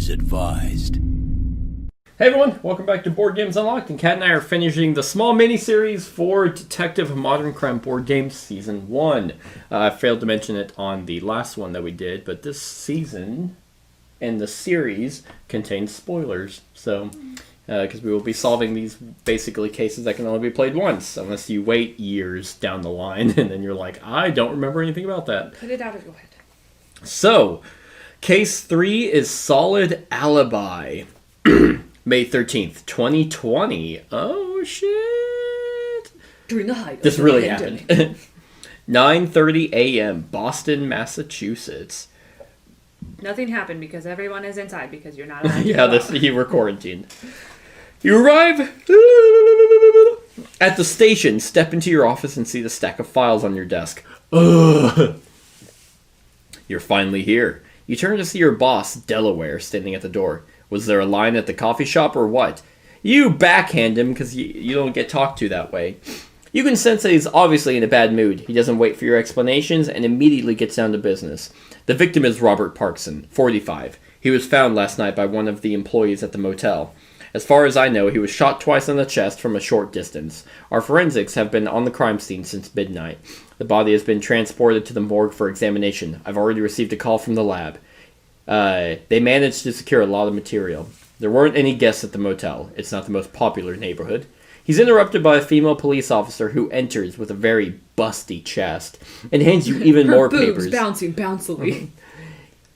is advised. Hey everyone, welcome back to Board Games Unlocked, and Kat and I are finishing the small mini-series for Detective Modern Crime Board Games Season 1. I failed to mention it on the last one that we did, but this season and the series contains spoilers, so because we will be solving these basically cases that can only be played once, unless you wait years down the line, and then you're like, I don't remember anything about that. Put it out of your head. So, Case 3 is Solid Alibi. May 13th, 2020. Oh, shit. During the height This of really the happened. pandemic. 9:30 a.m., Boston, Massachusetts. Nothing happened because everyone is inside because you're not allowed to Yeah, go out. you were quarantined. You arrive at the station, step into your office, and see the stack of files on your desk. Ugh. You're finally here. You turn to see your boss, Delaware, standing at the door. Was there a line at the coffee shop or what? You backhand him because you don't get talked to that way. You can sense that he's obviously in a bad mood. He doesn't wait for your explanations and immediately gets down to business. The victim is Rober Parkson, 45. He was found last night by one of the employees at the motel. As far as I know, he was shot twice in the chest from a short distance. Our forensics have been on the crime scene since midnight. The body has been transported to the morgue for examination. I've already received a call from the lab. They managed to secure a lot of material. There weren't any guests at the motel. It's not the most popular neighborhood. He's interrupted by a female police officer who enters with a very busty chest and hands you even more boobs papers. bouncing bouncily.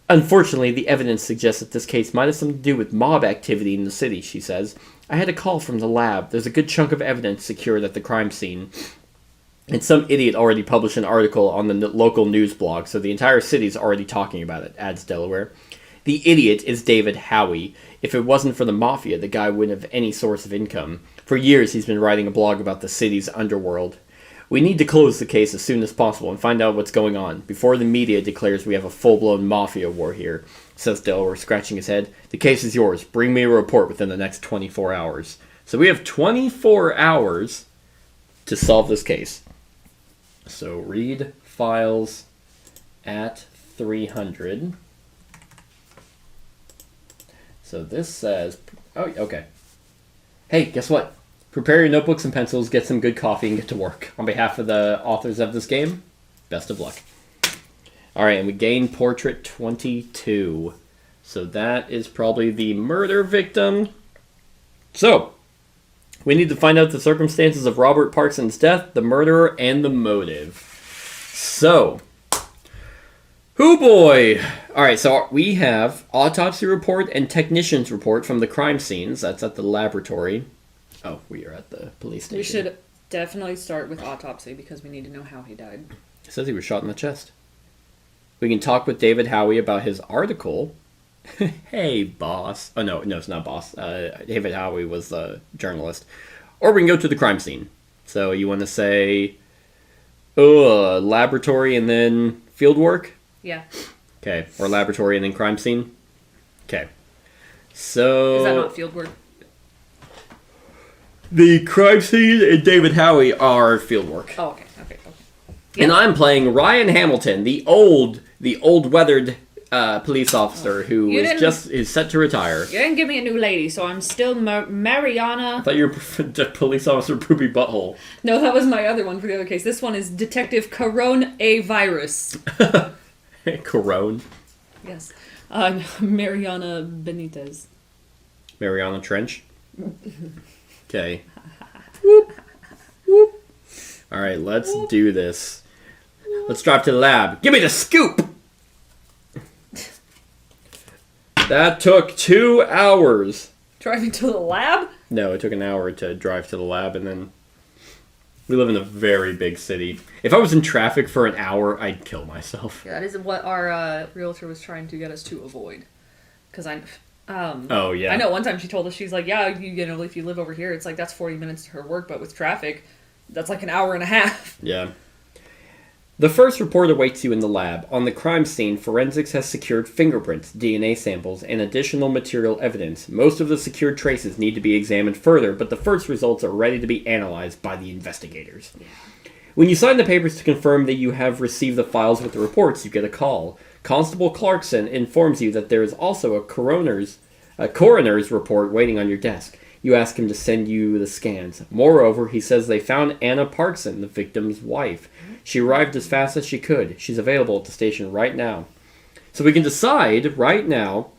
Unfortunately, the evidence suggests that this case might have something to do with mob activity in the city, she says. I had a call from the lab. There's a good chunk of evidence secured at the crime scene. And some idiot already published an article on the local news blog, so the entire city's already talking about it, adds Delaware. The idiot is David Howie. If it wasn't for the mafia, the guy wouldn't have any source of income. For years, he's been writing a blog about the city's underworld. We need to close the case as soon as possible and find out what's going on, before the media declares we have a full-blown mafia war here, says Delaware, scratching his head. The case is yours. Bring me a report within the next 24 hours. So we have 24 hours to solve this case. So read files at 300. So this says, oh, okay. Hey, guess what? Prepare your notebooks and pencils, get some good coffee, and get to work. On behalf of the authors of this game, best of luck. Alright, and we gain Portrait 22. So that is probably the murder victim. So, we need to find out the circumstances of Robert Parkson's death, the murderer, and the motive. So, hoo boy! Alright, so we have Autopsy Report and Technician's Report from the crime scenes. That's at the laboratory. Oh, we are at the police station. We should definitely start with autopsy because we need to know how he died. It says he was shot in the chest. We can talk with David Howie about his article. Hey, boss. Oh, no, it's not boss. David Howie was the journalist. Or we can go to the crime scene. So you want to say, laboratory and then field work? Yeah. Okay, or laboratory and then crime scene? Okay. So... Is that not field work? The crime scene and David Howie are field work. Oh, okay. And I'm playing Ryan Hamilton, the old weathered police officer who is set to retire. You didn't give me a new lady, so I'm still Mariana. I thought you were police officer Poopy Butthole. No, that was my other one for the other case. This one is Detective Coronavirus. Corone. Yes. Mariana Benitez. Mariana Trench. Okay. Whoop. Whoop. Alright, let's do this. Let's drive to the lab. Give me the scoop! That took 2 hours. Driving to the lab? No, it took an hour to drive to the lab, and then... We live in a very big city. If I was in traffic for an hour, I'd kill myself. Yeah, that is what our realtor was trying to get us to avoid. Because oh, yeah. I know one time she told us, she's like, yeah, you know, if you live over here, it's like, that's 40 minutes to her work, but with traffic, that's like an hour and a half. Yeah. The first report awaits you in the lab. On the crime scene, forensics has secured fingerprints, DNA samples, and additional material evidence. Most of the secured traces need to be examined further, but the first results are ready to be analyzed by the investigators. Yeah. When you sign the papers to confirm that you have received the files with the reports, you get a call. Constable Clarkson informs you that there is also a coroner's report waiting on your desk. You ask him to send you the scans. Moreover, he says they found Anna Parkson, the victim's wife. She arrived as fast as she could. She's available at the station right now. So we can decide right now.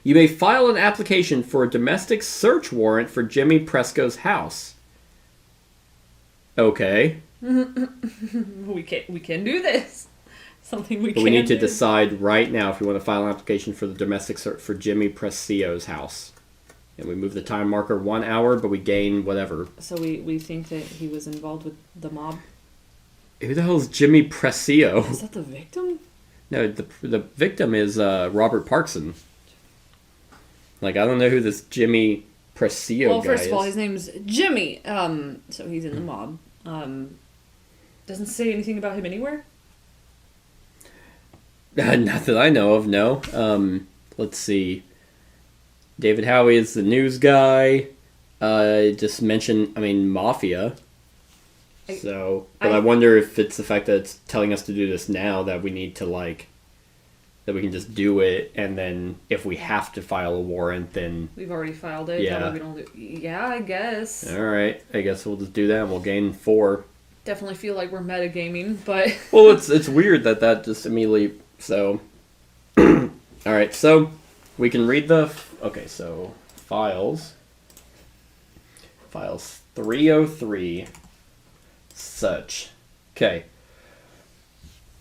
You may file an application for a domestic search warrant for Jimmy Presco's house. Okay. We can do this. Something we But can we need to do. decide right now if we want to file an application for the domestic search for Jimmy Presco's house. And we move the time marker 1 hour, but we gain whatever. So we think that he was involved with the mob? Who the hell is Jimmy Presco? Is that the victim? No, the victim is Robert Parkson. Like, I don't know who this Jimmy Presco guy is. Well, first of all, his name's Jimmy. So he's in the mob. Doesn't say anything about him anywhere? Not that I know of, no. Let's see. David Howie is the news guy. Just mentioned, mafia. I wonder if it's the fact that it's telling us to do this now that we need to, that we can just do it, and then if we have to file a warrant, then... We've already filed it. Yeah. That way we don't yeah, I guess. Alright, I guess we'll just do that, and we'll gain 4. Definitely feel like we're metagaming, but... Well, it's weird that just immediately... So... Alright, so... We can read the... Okay, so... Files 303... Such. Okay.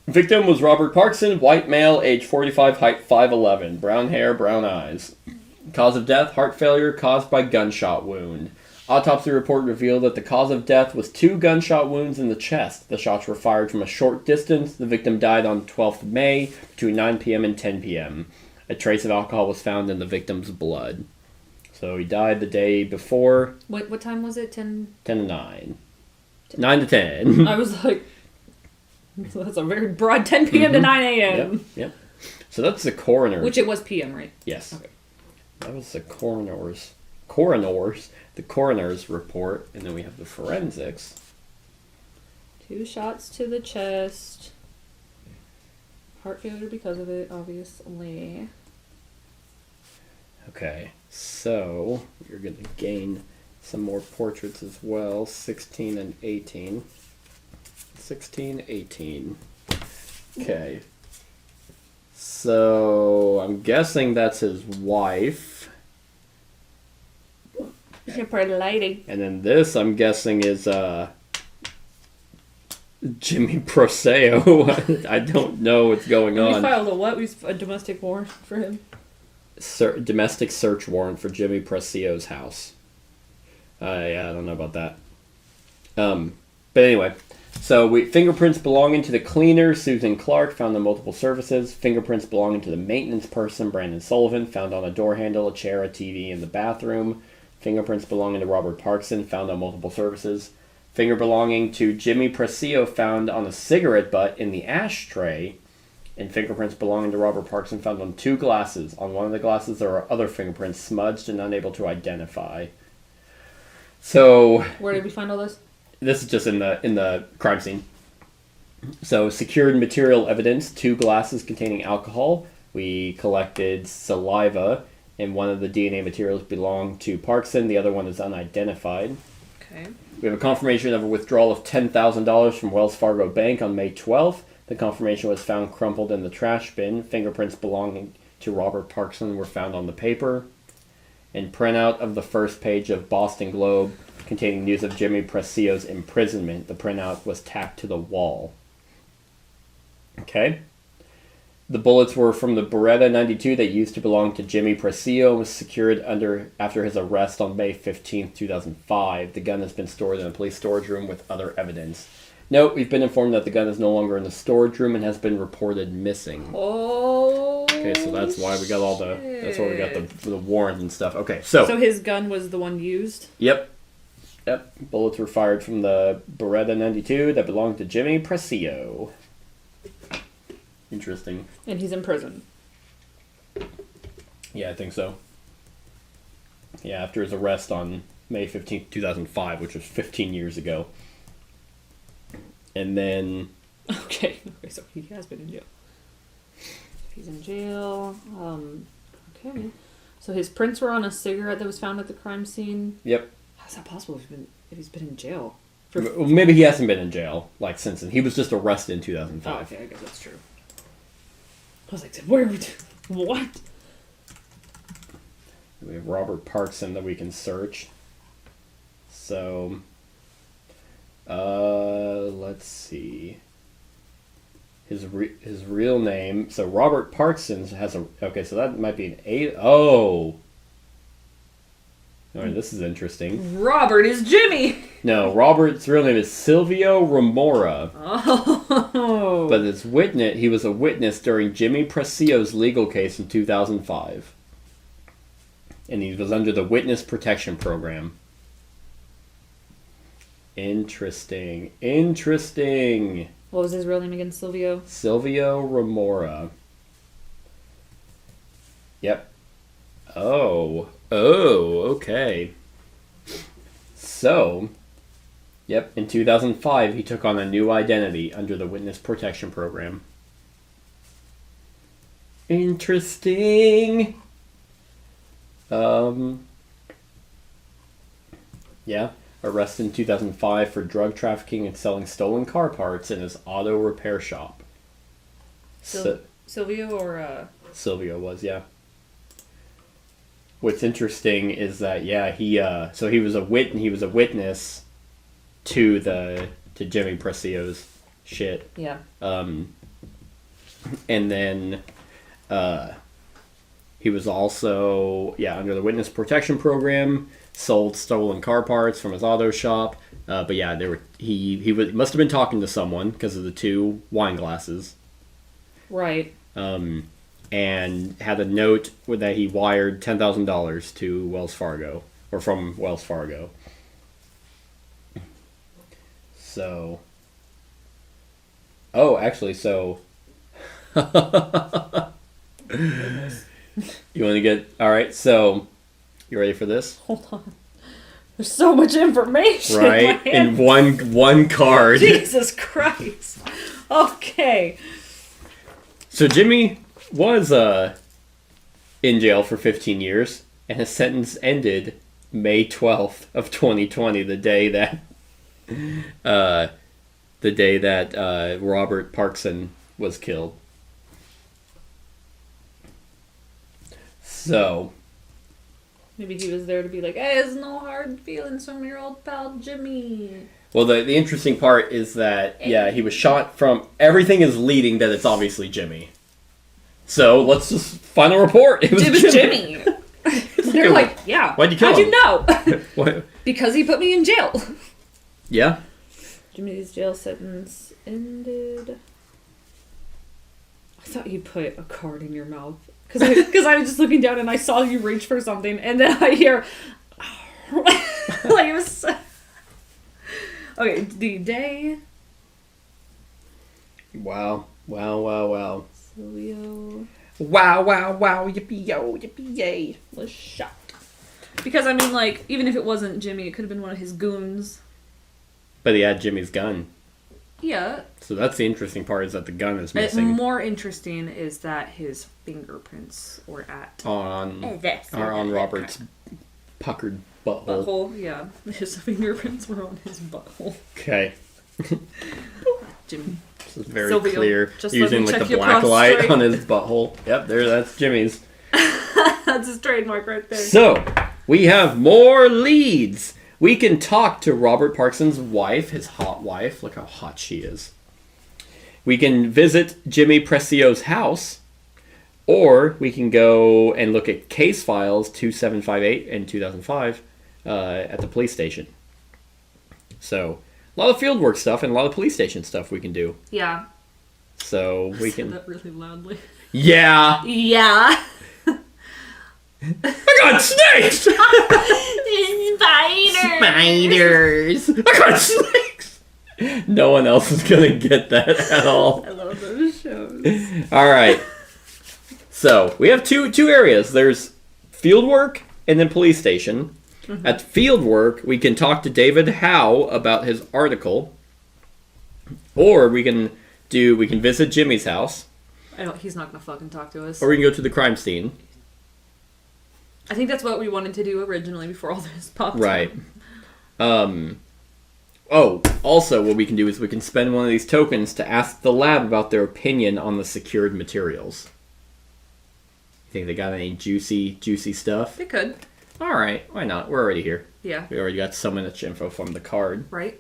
Victim was Robert Parkson, white male, age 45, height 5'11", brown hair, brown eyes. Cause of death, heart failure caused by gunshot wound. Autopsy report revealed that the cause of death was 2 gunshot wounds in the chest. The shots were fired from a short distance. The victim died on 12th May between 9 p.m. and 10 p.m. A trace of alcohol was found in the victim's blood. So he died the day before. What time was it? 10 to 9. 9 to 10. I was like... That's a very broad 10 p.m. to 9 a.m. Yep. So that's the coroner. Which it was p.m., right? Yes. Okay. That was the coroner's report, and then we have the forensics. 2 shots to the chest. Heart failure because of it, obviously. Okay, so you're going to gain some more portraits as well. 16 and 18. 16, 18. Okay. So, I'm guessing that's his wife. She's a pretty lady. And then this, I'm guessing, is Jimmy Presco. I don't know what's going on. We filed a what? A domestic warrant for him? Domestic search warrant for Jimmy Presco's house. Yeah, I don't know about that. But anyway... So, fingerprints belonging to the cleaner, Susan Clark, found on multiple surfaces. Fingerprints belonging to the maintenance person, Brandon Sullivan, found on a door handle, a chair, a TV in the bathroom. Fingerprints belonging to Robert Parkson, found on multiple surfaces. Finger belonging to Jimmy Presco, found on a cigarette butt in the ashtray. And fingerprints belonging to Robert Parkson, found on 2 glasses. On one of the glasses, there are other fingerprints smudged and unable to identify. So... Where did we find all this? This is just in the crime scene. So, secured material evidence, 2 glasses containing alcohol. We collected saliva, and one of the DNA materials belonged to Parkson. The other one is unidentified. Okay. We have a confirmation of a withdrawal of $10,000 from Wells Fargo Bank on May 12th. The confirmation was found crumpled in the trash bin. Fingerprints belonging to Robert Parkson were found on the paper. And printout of the first page of Boston Globe containing news of Jimmy Presco's imprisonment. The printout was tacked to the wall. Okay. The bullets were from the Beretta 92 that used to belong to Jimmy Presco and was secured after his arrest on May 15, 2005. The gun has been stored in a police storage room with other evidence. Note, we've been informed that the gun is no longer in the storage room and has been reported missing. Oh. Okay, so that's why we got all the... That's why we got the warrant and stuff. Okay, so... So his gun was the one used? Yep. Bullets were fired from the Beretta 92 that belonged to Jimmy Presco. Interesting. And he's in prison. Yeah, I think so. Yeah, after his arrest on May 15th, 2005, which was 15 years ago. And then... Okay, so he has been in jail. He's in jail. Okay. So his prints were on a cigarette that was found at the crime scene. Yep. How's that possible if he's been in jail? Well, maybe he hasn't been in jail, like, since then. He was just arrested in 2005. Oh, okay, I guess that's true. I was like, where are we what? We have Robert Parkson that we can search. So, let's see. His real name. So Robert Parkson has a. Okay, so that might be an 8. Oh. All right, this is interesting. Robert is Jimmy. No, Robert's real name is Silvio Remora. Oh. But he was a witness during Jimmy Precio's legal case in 2005. And he was under the Witness Protection Program. Interesting. What was his real name again? Silvio Remora. Yep. Oh, okay. So, yep, in 2005, he took on a new identity under the Witness Protection Program. Interesting. Yeah, arrested in 2005 for drug trafficking and selling stolen car parts in his auto repair shop. Silvio or Silvio was, yeah. What's interesting is that he was a witness to Jimmy Precio's shit. Yeah. And then he was also under the Witness Protection Program, sold stolen car parts from his auto shop. But yeah, must have been talking to someone because of the 2 wine glasses. Right. And had a note that he wired $10,000 to Wells Fargo, or from Wells Fargo. So. Oh, actually, so. You want to get. Alright, so. You ready for this? Hold on. There's so much information. Right? In one card. Jesus Christ. Okay. So Jimmy was in jail for 15 years, and his sentence ended May 12th of 2020, the day that Robert Parkson was killed. So maybe he was there to be like, hey, there's no hard feelings from your old pal Jimmy. Well, the interesting part is that, he was shot from... Everything is leading that it's obviously Jimmy. So, let's just final report. It was Jimmy. They're like, yeah. Why'd you kill him? How'd you know? What? Because he put me in jail. Yeah? Jimmy's jail sentence ended... I thought you put a card in your mouth. Because I was just looking down and I saw you reach for something, and then I hear... like, it was... Okay, the day... Wow. Silvio... Wow, yippee yay. Was shot. Because, I mean, like, even if it wasn't Jimmy, it could have been one of his goons. But he had Jimmy's gun. Yeah. So that's the interesting part, is that the gun is missing. More interesting is that his fingerprints were on Robert's puckered butthole. Yeah. His fingerprints were on his butthole. Okay. Jimmy. This is very Silvio, clear. just Using like the black light on his butthole. Yep, that's Jimmy's. That's his trademark right there. So, we have more leads. We can talk to Robert Parkson's wife, his hot wife. Look how hot she is. We can visit Jimmy Precio's house, or we can go and look at case files 2758 and 2005 at the police station. So, a lot of fieldwork stuff and a lot of police station stuff we can do. Yeah. So we can. That really loudly. Yeah. Yeah. I got snakes. Spiders. I got snakes. No one else is gonna get that at all. I love those shows. All right. So we have two areas. There's fieldwork and then police station. Mm-hmm. At fieldwork, we can talk to David Howe about his article, or we can visit Jimmy's house, He's not gonna fucking talk to us. Or we can go to the crime scene. I think that's what we wanted to do originally before all this popped Right. up. Also, what we can do is we can spend one of these tokens to ask the lab about their opinion on the secured materials. You think they got any juicy stuff? They could. Alright, why not? We're already here. Yeah. We already got so much info from the card. Right.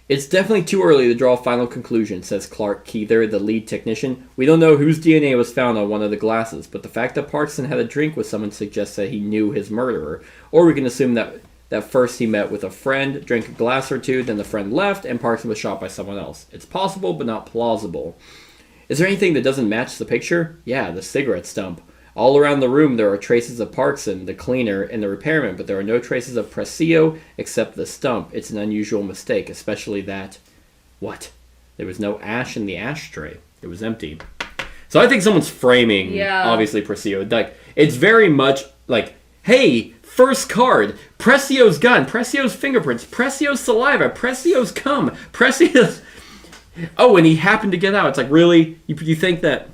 It's definitely too early to draw a final conclusion, says Clark Keither, the lead technician. We don't know whose DNA was found on one of the glasses, but the fact that Parkson had a drink with someone suggests that he knew his murderer. Or we can assume that first he met with a friend, drank a glass or two, then the friend left, and Parkson was shot by someone else. It's possible, but not plausible. Is there anything that doesn't match the picture? Yeah, the cigarette stump. All around the room there are traces of Parkson, the cleaner, and the repairman, but there are no traces of Presio except the stump. It's an unusual mistake, especially that... What? There was no ash in the ashtray. It was empty. So I think someone's framing, obviously, Presio. Like, it's very much like, hey, first card, Presio's gun, Presio's fingerprints, Presio's saliva, Presio's cum, Presio's... Oh, and he happened to get out. It's like, really? You think that...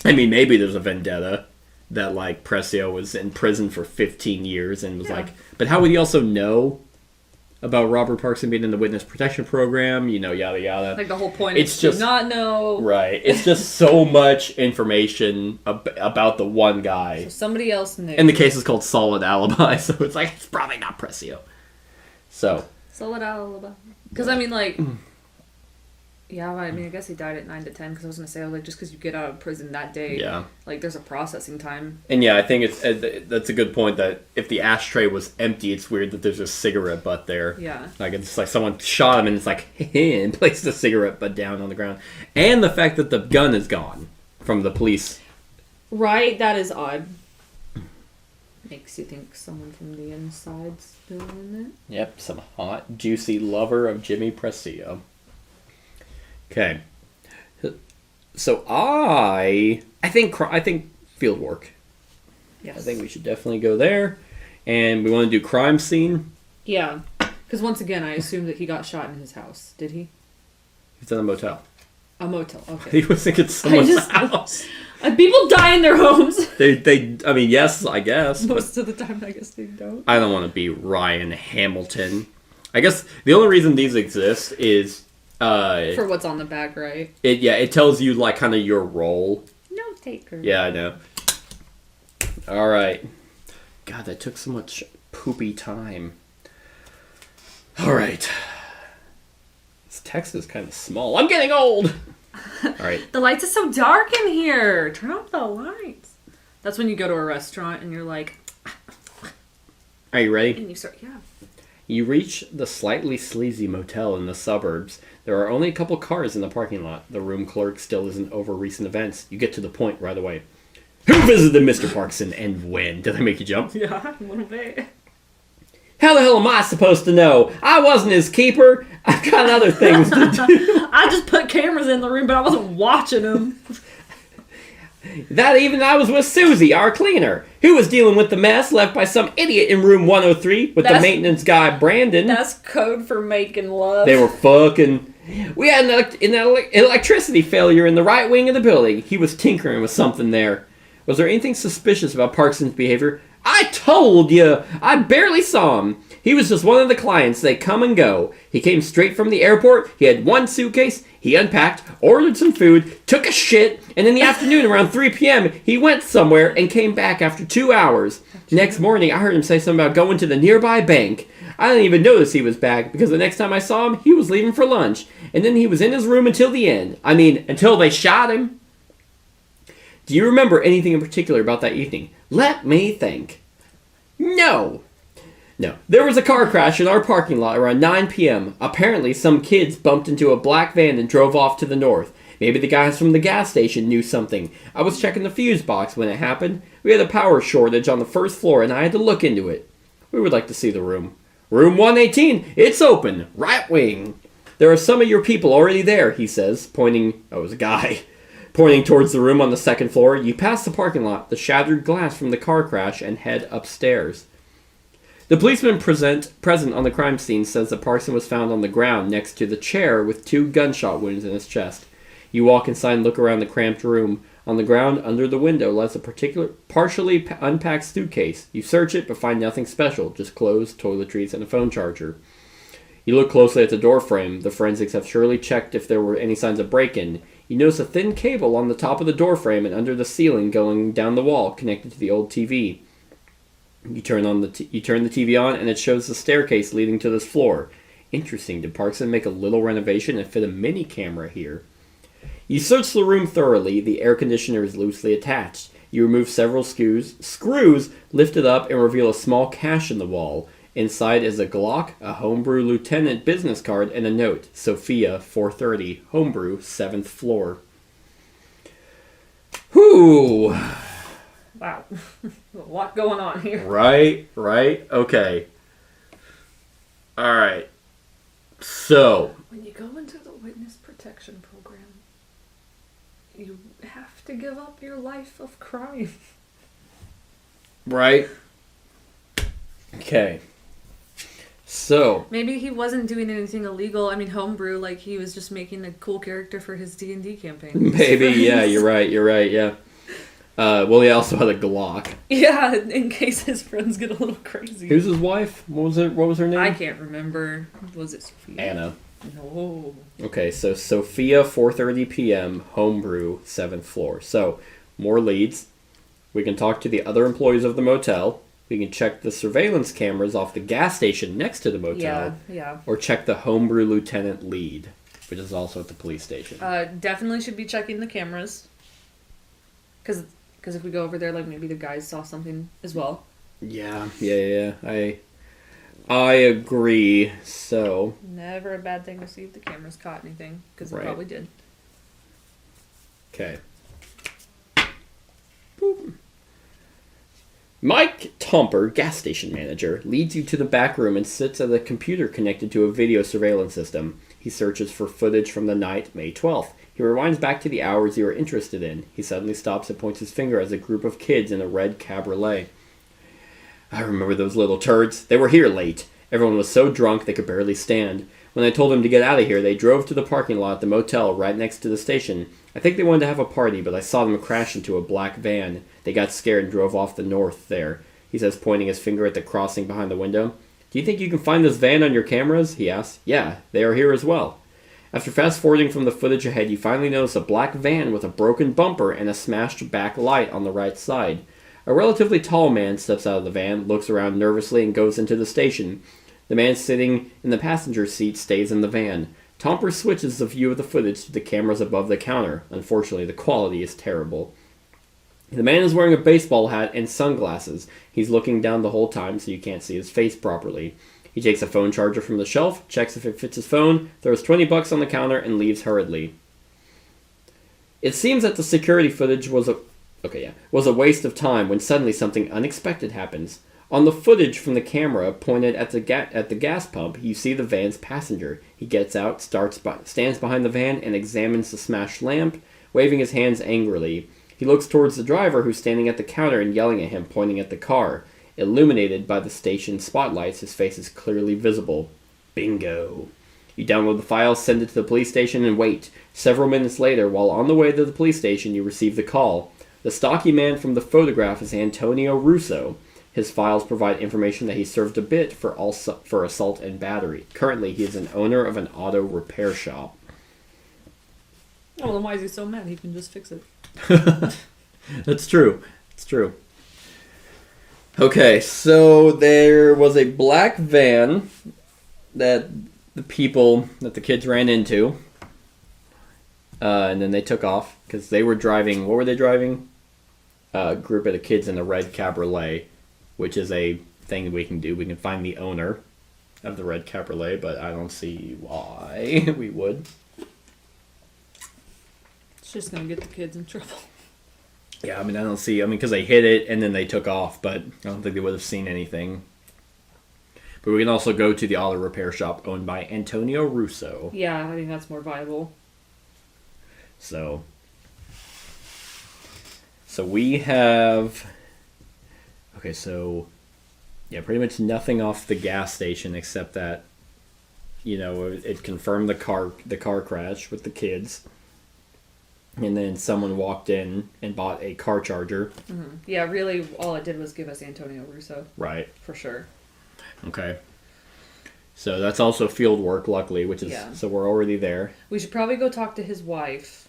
I mean, maybe there's a vendetta that, like, Presio was in prison for 15 years and was like... But how would he also know about Rober Parkson being in the witness protection program? You know, yada, yada. Like, the whole point it's is just, to not know. Right. It's just so much information about the one guy. So somebody else knew. And the case is called Solid Alibi, so it's like, it's probably not Presio. So. Solid Alibi. Because, I mean, like... Yeah, I mean, I guess he died at 9 to 10, because I was going to say, like, just because you get out of prison that day, like, there's a processing time. And yeah, I think that's a good point, that if the ashtray was empty, it's weird that there's a cigarette butt there. Yeah. Like, it's like someone shot him and it's like, and placed the cigarette butt down on the ground. And the fact that the gun is gone from the police. Right, that is odd. Makes you think someone from the inside's still in it. Yep, some hot, juicy lover of Jimmy Presio. Okay, so I think field work. Yes. I think we should definitely go there, and we want to do crime scene. Yeah, because once again, I assumed that he got shot in his house. Did he? He's in a motel. A motel. Okay. He was thinking someone's house. People die in their homes. I mean, yes, I guess. Most of the time, I guess they don't. I don't want to be Ryan Hamilton. I guess the only reason these exist is. For what's on the back, right? It tells you, like, kind of your role. Note taker. Yeah, I know. Alright. God, that took so much poopy time. Alright. This text is kind of small. I'm getting old! Alright. The lights are so dark in here. Turn off the lights. That's when you go to a restaurant and you're like... Are you ready? And you start, yeah. You reach the slightly sleazy motel in the suburbs. There are only a couple cars in the parking lot. The room clerk still isn't over recent events. You get to the point right away. Who visited Mr. Parkson and when? Did I make you jump? Yeah, a little bit. How the hell am I supposed to know? I wasn't his keeper. I've got other things to do. I just put cameras in the room, but I wasn't watching them. That evening I was with Susie, our cleaner, who was dealing with the mess left by some idiot in room 103 with the maintenance guy, Brandon. That's code for making love. They were fucking... We had an electricity failure in the right wing of the building. He was tinkering with something there. Was there anything suspicious about Parkson's behavior? I told you! I barely saw him. He was just one of the clients. They come and go. He came straight from the airport. He had one suitcase. He unpacked, ordered some food, took a shit, and in the afternoon around 3 p.m., he went somewhere and came back after 2 hours. Next morning, I heard him say something about going to the nearby bank. I didn't even notice he was back because the next time I saw him, he was leaving for lunch. And then he was in his room until the end. I mean, until they shot him. Do you remember anything in particular about that evening? Let me think. No. There was a car crash in our parking lot around 9 p.m. Apparently, some kids bumped into a black van and drove off to the north. Maybe the guys from the gas station knew something. I was checking the fuse box when it happened. We had a power shortage on the first floor and I had to look into it. We would like to see the room. Room 118, it's open, right wing. There are some of your people already there, he says, pointing... Oh, it was a guy. Pointing towards the room on the second floor. You pass the parking lot, the shattered glass from the car crash, and head upstairs. The policeman present on the crime scene says that Parkson was found on the ground next to the chair with 2 gunshot wounds in his chest. You walk inside and look around the cramped room. On the ground under the window lies a partially unpacked suitcase. You search it but find nothing special, just clothes, toiletries, and a phone charger. You look closely at the door frame. The forensics have surely checked if there were any signs of break-in. You notice a thin cable on the top of the door frame and under the ceiling going down the wall, connected to the old TV. You turn the TV on, and it shows the staircase leading to this floor. Interesting. Did Parkson make a little renovation and fit a mini camera here? You search the room thoroughly. The air conditioner is loosely attached. You remove several screws, lift it up, and reveal a small cache in the wall. Inside is a Glock, a Homebrew Lieutenant business card, and a note. Sophia, 4:30, Homebrew, 7th floor. Whew. Wow. A lot going on here. Right. Okay. Alright. So. When you go into the witness protection program, you have to give up your life of crime. Right. Okay. So. Maybe he wasn't doing anything illegal. I mean, Homebrew, like, he was just making a cool character for his D&D campaign. Maybe, yeah, you're right, yeah. Well, he also had a Glock. Yeah, in case his friends get a little crazy. Who's his wife? What was her name? I can't remember. Was it Sophia? Anna. No. Okay, so Sophia, 4:30 p.m., Homebrew, 7th floor. So, more leads. We can talk to the other employees of the motel. We can check the surveillance cameras off the gas station next to the motel. Yeah. Or check the Homebrew Lieutenant lead, which is also at the police station. Definitely should be checking the cameras. Because if we go over there, like, maybe the guys saw something as well. Yeah. I agree. So. Never a bad thing to see if the cameras caught anything, because they probably did. Okay. Boop. Mike Tomper, gas station manager, leads you to the back room and sits at a computer connected to a video surveillance system. He searches for footage from the night, May 12th. He rewinds back to the hours you are interested in. He suddenly stops and points his finger at a group of kids in a red cabriolet. I remember those little turds. They were here late. Everyone was so drunk they could barely stand. When I told them to get out of here, they drove to the parking lot at the motel right next to the station. I think they wanted to have a party, but I saw them crash into a black van. They got scared and drove off the north there, he says, pointing his finger at the crossing behind the window. Do you think you can find this van on your cameras? He asks. Yeah, they are here as well. After fast-forwarding from the footage ahead, you finally notice a black van with a broken bumper and a smashed back light on the right side. A relatively tall man steps out of the van, looks around nervously, and goes into the station. The man sitting in the passenger seat stays in the van. Tomper switches the view of the footage to the cameras above the counter. Unfortunately, the quality is terrible. The man is wearing a baseball hat and sunglasses. He's looking down the whole time so you can't see his face properly. He takes a phone charger from the shelf, checks if it fits his phone, throws $20 on the counter, and leaves hurriedly. It seems that the security footage was a waste of time when suddenly something unexpected happens. On the footage from the camera pointed at the gas pump, you see the van's passenger. He gets out, stands behind the van, and examines the smashed lamp, waving his hands angrily. He looks towards the driver, who's standing at the counter and yelling at him, pointing at the car. Illuminated by the station spotlights, his face is clearly visible. Bingo. You download the file, send it to the police station, and wait. Several minutes later, while on the way to the police station, you receive the call. The stocky man from the photograph is Antonio Russo. His files provide information that he served a bit for assault and battery. Currently, he is an owner of an auto repair shop. Oh, well, then why is he so mad? He can just fix it. That's true. It's true. Okay, so there was a black van that the kids ran into. And then they took off because they were driving. What were they driving? A group of the kids in a red cabriolet, which is a thing that we can do. We can find the owner of the red cabriolet, but I don't see why we would. It's just going to get the kids in trouble. Yeah, I mean, because they hit it and then they took off, but I don't think they would have seen anything. But we can also go to the auto repair shop owned by Antonio Russo. Yeah, I think that's more viable. So we have... Okay, so... Yeah, pretty much nothing off the gas station except that, it confirmed the car crash with the kids. And then someone walked in and bought a car charger. Mm-hmm. Yeah, really, all it did was give us Antonio Russo. Right. For sure. Okay. So that's also field work, luckily, which is... So we're already there. We should probably go talk to his wife.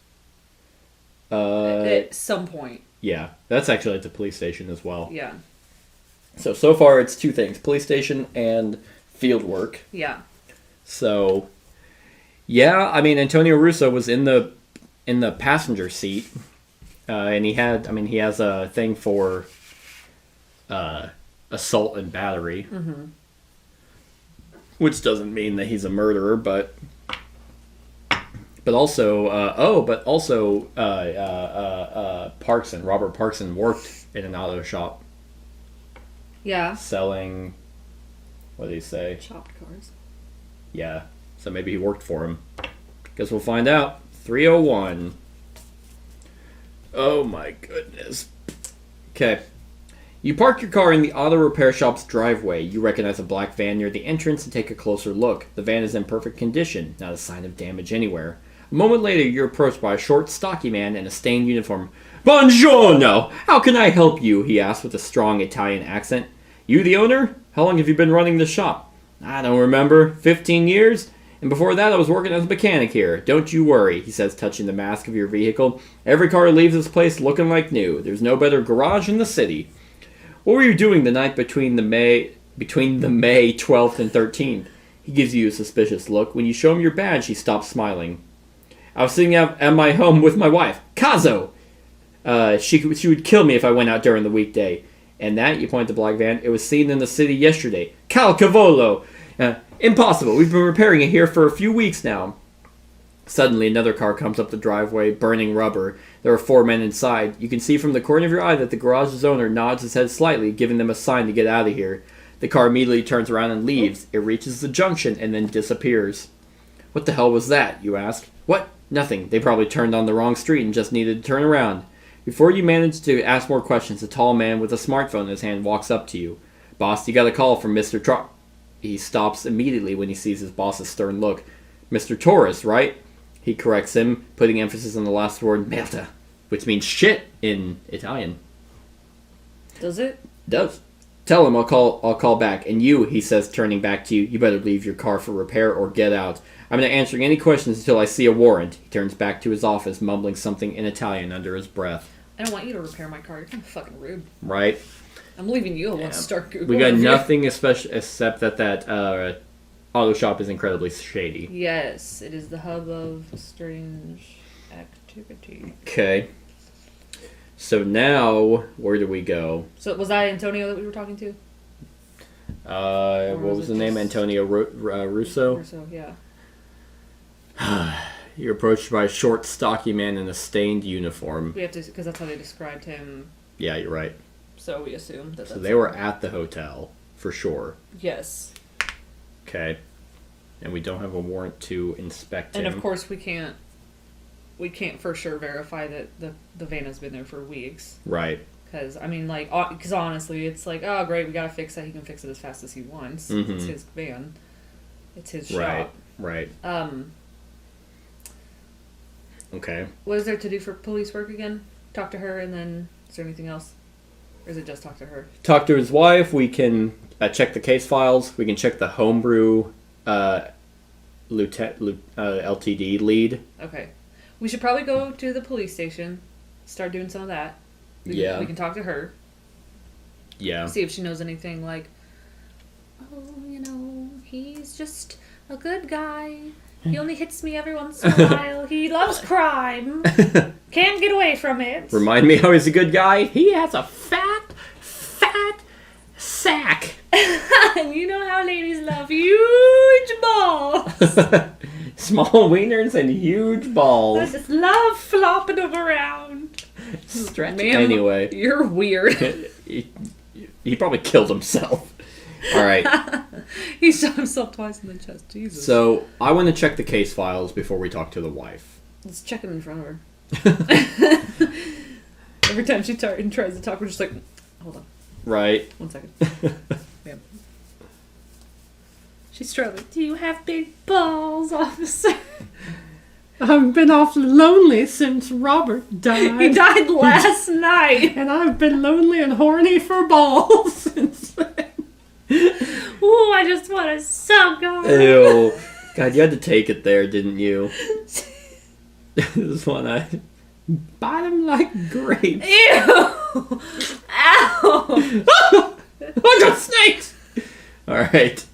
At some point. Yeah. That's actually at the police station as well. Yeah. So far it's two things. Police station and field work. Yeah. So, yeah, I mean, Antonio Russo was in the passenger seat. And he has a thing for assault and battery. Mm-hmm. Which doesn't mean that he's a murderer, but also Parkson, Rober Parkson worked in an auto shop. Yeah. Selling, what did he say? Chopped cars. Yeah. So maybe he worked for him. Guess we'll find out. 301. Oh my goodness. Okay. You park your car in the auto repair shop's driveway. You recognize a black van near the entrance and take a closer look. The van is in perfect condition, not a sign of damage anywhere. A moment later, you're approached by a short, stocky man in a stained uniform. Buongiorno! How can I help you? He asked with a strong Italian accent. You the owner? How long have you been running the shop? I don't remember. 15 years? And before that, I was working as a mechanic here. Don't you worry, he says, touching the mask of your vehicle. Every car leaves this place looking like new. There's no better garage in the city. What were you doing the night between the May 12th and 13th? He gives you a suspicious look. When you show him your badge, he stops smiling. I was sitting out at my home with my wife, Kazo. She would kill me if I went out during the weekday. And that, you point to the black van, it was seen in the city yesterday. Cal Cavolo! Impossible. We've been repairing it here for a few weeks now. Suddenly, another car comes up the driveway, burning rubber. There are 4 men inside. You can see from the corner of your eye that the garage's owner nods his head slightly, giving them a sign to get out of here. The car immediately turns around and leaves. It reaches the junction and then disappears. What the hell was that, you ask? What? Nothing. They probably turned on the wrong street and just needed to turn around. Before you manage to ask more questions, a tall man with a smartphone in his hand walks up to you. Boss, you got a call from Mr. He stops immediately when he sees his boss's stern look. Mr. Torres, right? He corrects him, putting emphasis on the last word, merda, which means shit in Italian. Does it? Does. Tell him I'll call back. And you, he says, turning back to you, you better leave your car for repair or get out. I'm not answering any questions until I see a warrant. He turns back to his office, mumbling something in Italian under his breath. I don't want you to repair my car. You're kind of fucking rude. Right? I'm leaving you alone to start Googling. We got nothing except that auto shop is incredibly shady. Yes, it is the hub of strange activity. Okay. So now, where do we go? So was that Antonio that we were talking to? What was the name? Antonio Russo? Russo, yeah. You're approached by a short, stocky man in a stained uniform. We have to, because that's how they described him. Yeah, you're right. So we assume that. So they were at the hotel for sure. Yes. Okay. And we don't have a warrant to inspect him. And of course we can't for sure verify that the van has been there for weeks. Right. Because, I mean, like, because honestly, it's like, oh, great, we gotta fix that. He can fix it as fast as he wants. Mm-hmm. It's his van. It's his shop. Right. Okay. What is there to do for police work again? Talk to her, and then, is there anything else? Or is it just talk to her? Talk to his wife. We can check the case files. We can check the homebrew LTD lead. Okay. We should probably go to the police station, start doing some of that. We can talk to her. Yeah. See if she knows anything like, oh, he's just a good guy. He only hits me every once in a while. He loves crime. Can't get away from it. Remind me how he's a good guy. He has a fat sack. You know how ladies love huge balls. Small wieners and huge balls. I just love flopping them around. Stretch. Man, anyway. You're weird. he probably killed himself. All right. He shot himself twice in the chest. Jesus. So, I want to check the case files before we talk to the wife. Let's check it in front of her. Every time she tries to talk, we're just like, hold on. Right. 1 second. Yeah. She's struggling. Do you have big balls, officer? I've been awfully lonely since Robert died. He died last night. And I've been lonely and horny for balls since then. Ooh, I just want to suck on. Ew. God, you had to take it there, didn't you? This one, I Bite him like grapes. Ew. Ow. I got snakes! Alright.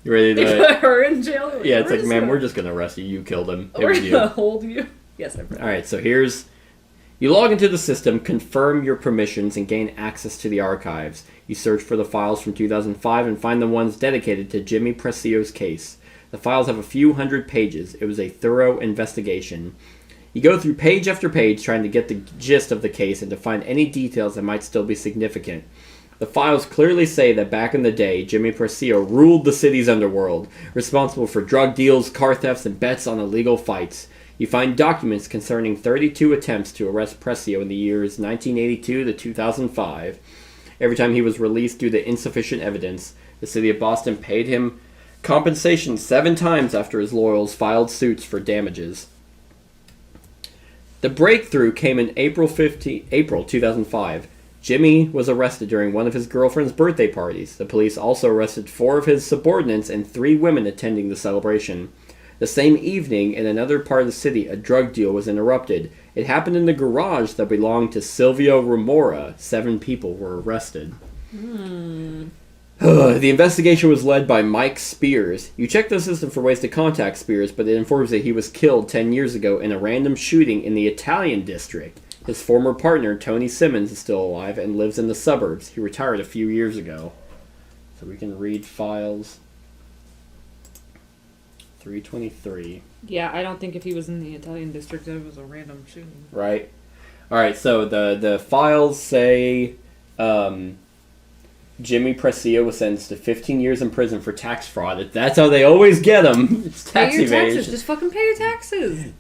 You ready They to... put her in jail. Yeah, it's like, man, we're just gonna arrest you. You killed him. It We're was going you. to hold you. Yes, I'm Alright, so here's... You log into the system, confirm your permissions, and gain access to the archives. You search for the files from 2005 and find the ones dedicated to Jimmy Presio's case. The files have a few hundred pages. It was a thorough investigation. You go through page after page trying to get the gist of the case and to find any details that might still be significant. The files clearly say that back in the day, Jimmy Presio ruled the city's underworld, responsible for drug deals, car thefts, and bets on illegal fights. You find documents concerning 32 attempts to arrest Presio in the years 1982 to 2005. Every time he was released due to insufficient evidence, the city of Boston paid him compensation 7 times after his lawyers filed suits for damages. The breakthrough came in April 2005. Jimmy was arrested during one of his girlfriend's birthday parties. The police also arrested 4 of his subordinates and 3 women attending the celebration. The same evening, in another part of the city, a drug deal was interrupted. It happened in the garage that belonged to Silvio Remora. 7 people were arrested. The investigation was led by Mike Spears. You check the system for ways to contact Spears, but it informs that he was killed 10 years ago in a random shooting in the Italian district. His former partner, Tony Simmons, is still alive and lives in the suburbs. He retired a few years ago. So we can read files. 323. Yeah, I don't think if he was in the Italian district, it was a random shooting. Right. Alright, so the files say Jimmy Presio was sentenced to 15 years in prison for tax fraud. That's how they always get him. It's tax Pay your evasion. taxes. Just fucking pay your taxes.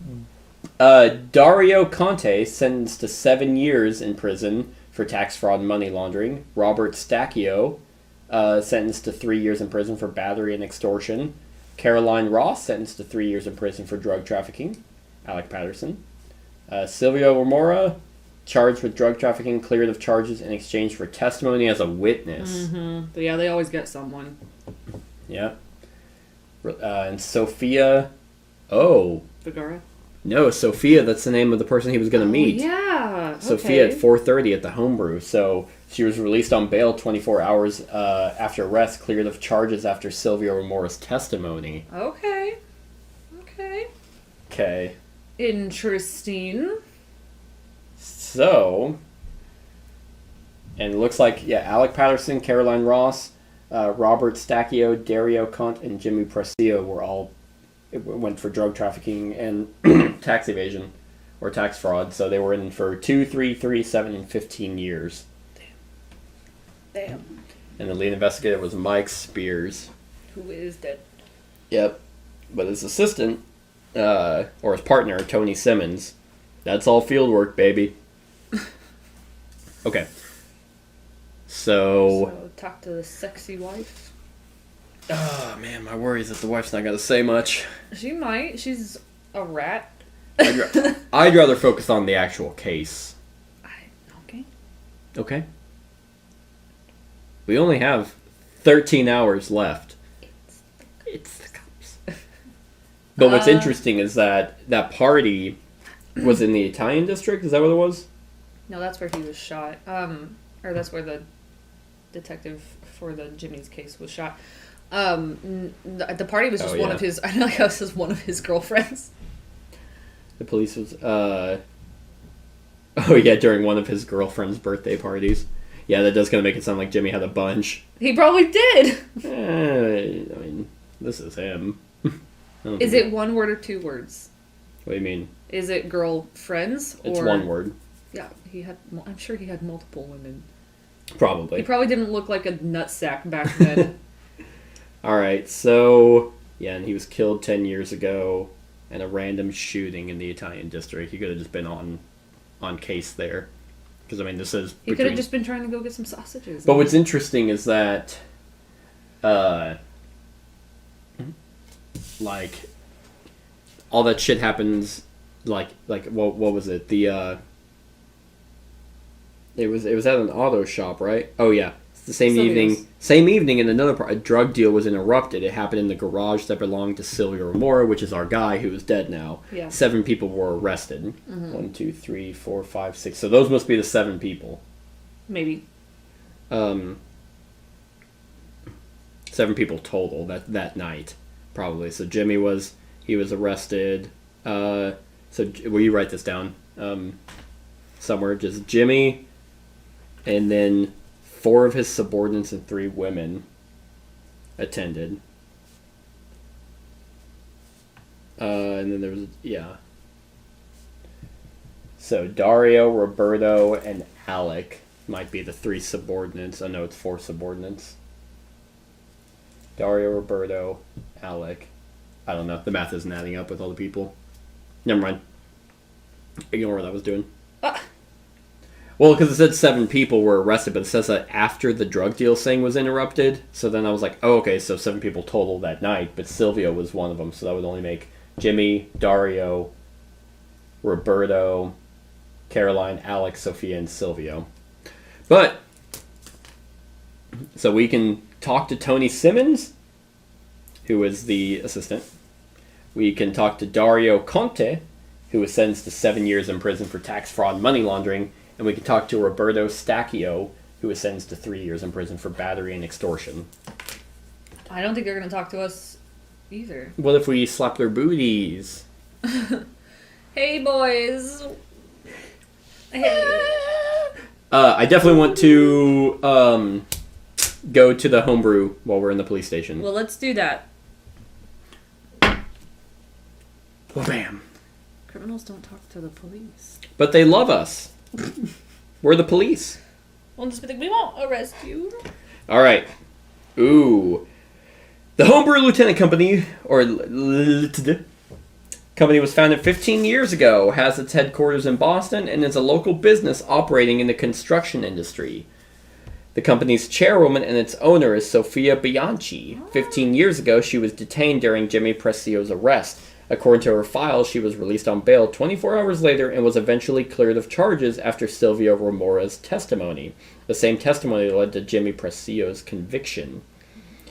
Dario Conte sentenced to 7 years in prison for tax fraud and money laundering. Robert Stacchio sentenced to 3 years in prison for battery and extortion. Caroline Ross sentenced to 3 years in prison for drug trafficking. Alec Patterson. Silvio Remora charged with drug trafficking, cleared of charges in exchange for testimony as a witness. But yeah, they always get someone. Yeah. And Sophia... Oh. Vergara? No, Sophia, that's the name of the person he was going to meet. Yeah. Sophia okay. at 4:30 at the homebrew. So she was released on bail 24 hours after arrest, cleared of charges after Silvio Remora's testimony. Okay. Okay. Interesting. So, and it looks like, yeah, Alec Patterson, Caroline Ross, Robert Stacchio, Dario Conte, and Jimmy Presio were all, went for drug trafficking and tax evasion, or tax fraud, so they were in for 2, 3, 3, 7, and 15 years. Damn. And the lead investigator was Mike Spears. Who is dead? Yep. But his assistant, or his partner, Tony Simmons, that's all field work, baby. Okay. So talk to the sexy wife. Oh, man, my worry is that the wife's not going to say much. She might. She's a rat. I'd rather focus on the actual case. Okay. Okay. We only have 13 hours left. It's the cops. But what's interesting is that party was in the Italian district. Is that what it was? No, that's where he was shot. Or that's where the detective for the Jimmy's case was shot. The party was just one of his. I know, like, it was one of his girlfriends. The police was. Oh yeah, during one of his girlfriend's birthday parties. Yeah, that does kind of make it sound like Jimmy had a bunch. He probably did. I mean, this is him. Is it one word or 2 words? What do you mean? Is it girlfriends? It's one word. Yeah, he had. I'm sure he had multiple women. Probably. He probably didn't look like a nutsack back then. All right, so yeah, and he was killed 10 years ago in a random shooting in the Italian district. He could have just been on case there, because I mean, this is. He could have just been trying to go get some sausages. But what's interesting is that, like, all that shit happens, like what was it? It was at an auto shop, right? Oh yeah, it's the same evening. Same evening, in another part, a drug deal was interrupted. It happened in the garage that belonged to Sylvia Remora, which is our guy who is dead now. Yeah. 7 people were arrested. 1, 2, 3, 4, 5, 6. So those must be the 7 people. Maybe. 7 people total that night, probably. So Jimmy was arrested. So will you write this down somewhere? Just Jimmy, and then 4 of his subordinates and 3 women attended. And then there was So Dario, Roberto, and Alec might be the 3 subordinates. I know it's 4 subordinates. Dario, Roberto, Alec. I don't know. The math isn't adding up with all the people. Never mind. Ignore what I was doing. Well, because it said 7 people were arrested, but it says that after the drug deal thing was interrupted. So then I was like, oh, okay, so 7 people total that night, but Silvio was one of them, so that would only make Jimmy, Dario, Roberto, Caroline, Alex, Sophia, and Silvio. But, so we can talk to Tony Simmons, who is the assistant. We can talk to Dario Conte, who was sentenced to 7 years in prison for tax fraud and money laundering. And we can talk to Roberto Stacchio, who was sentenced to 3 years in prison for battery and extortion. I don't think they're going to talk to us either. What if we slap their booties? Hey, boys. Hey. I definitely want to go to the homebrew while we're in the police station. Well, let's do that. Bam. Criminals don't talk to the police. But they love us. We're the police. We'll just be like, we won't arrest you. All right. Ooh. The Homebrew Lieutenant Company, or company, was founded 15 years ago, has its headquarters in Boston, and is a local business operating in the construction industry. The company's chairwoman and its owner is Sofia Bianchi. 15 years ago, she was detained during Jimmy Presio's arrest. According to her files, she was released on bail 24 hours later and was eventually cleared of charges after Silvio Remora's testimony. The same testimony led to Jimmy Presio's conviction.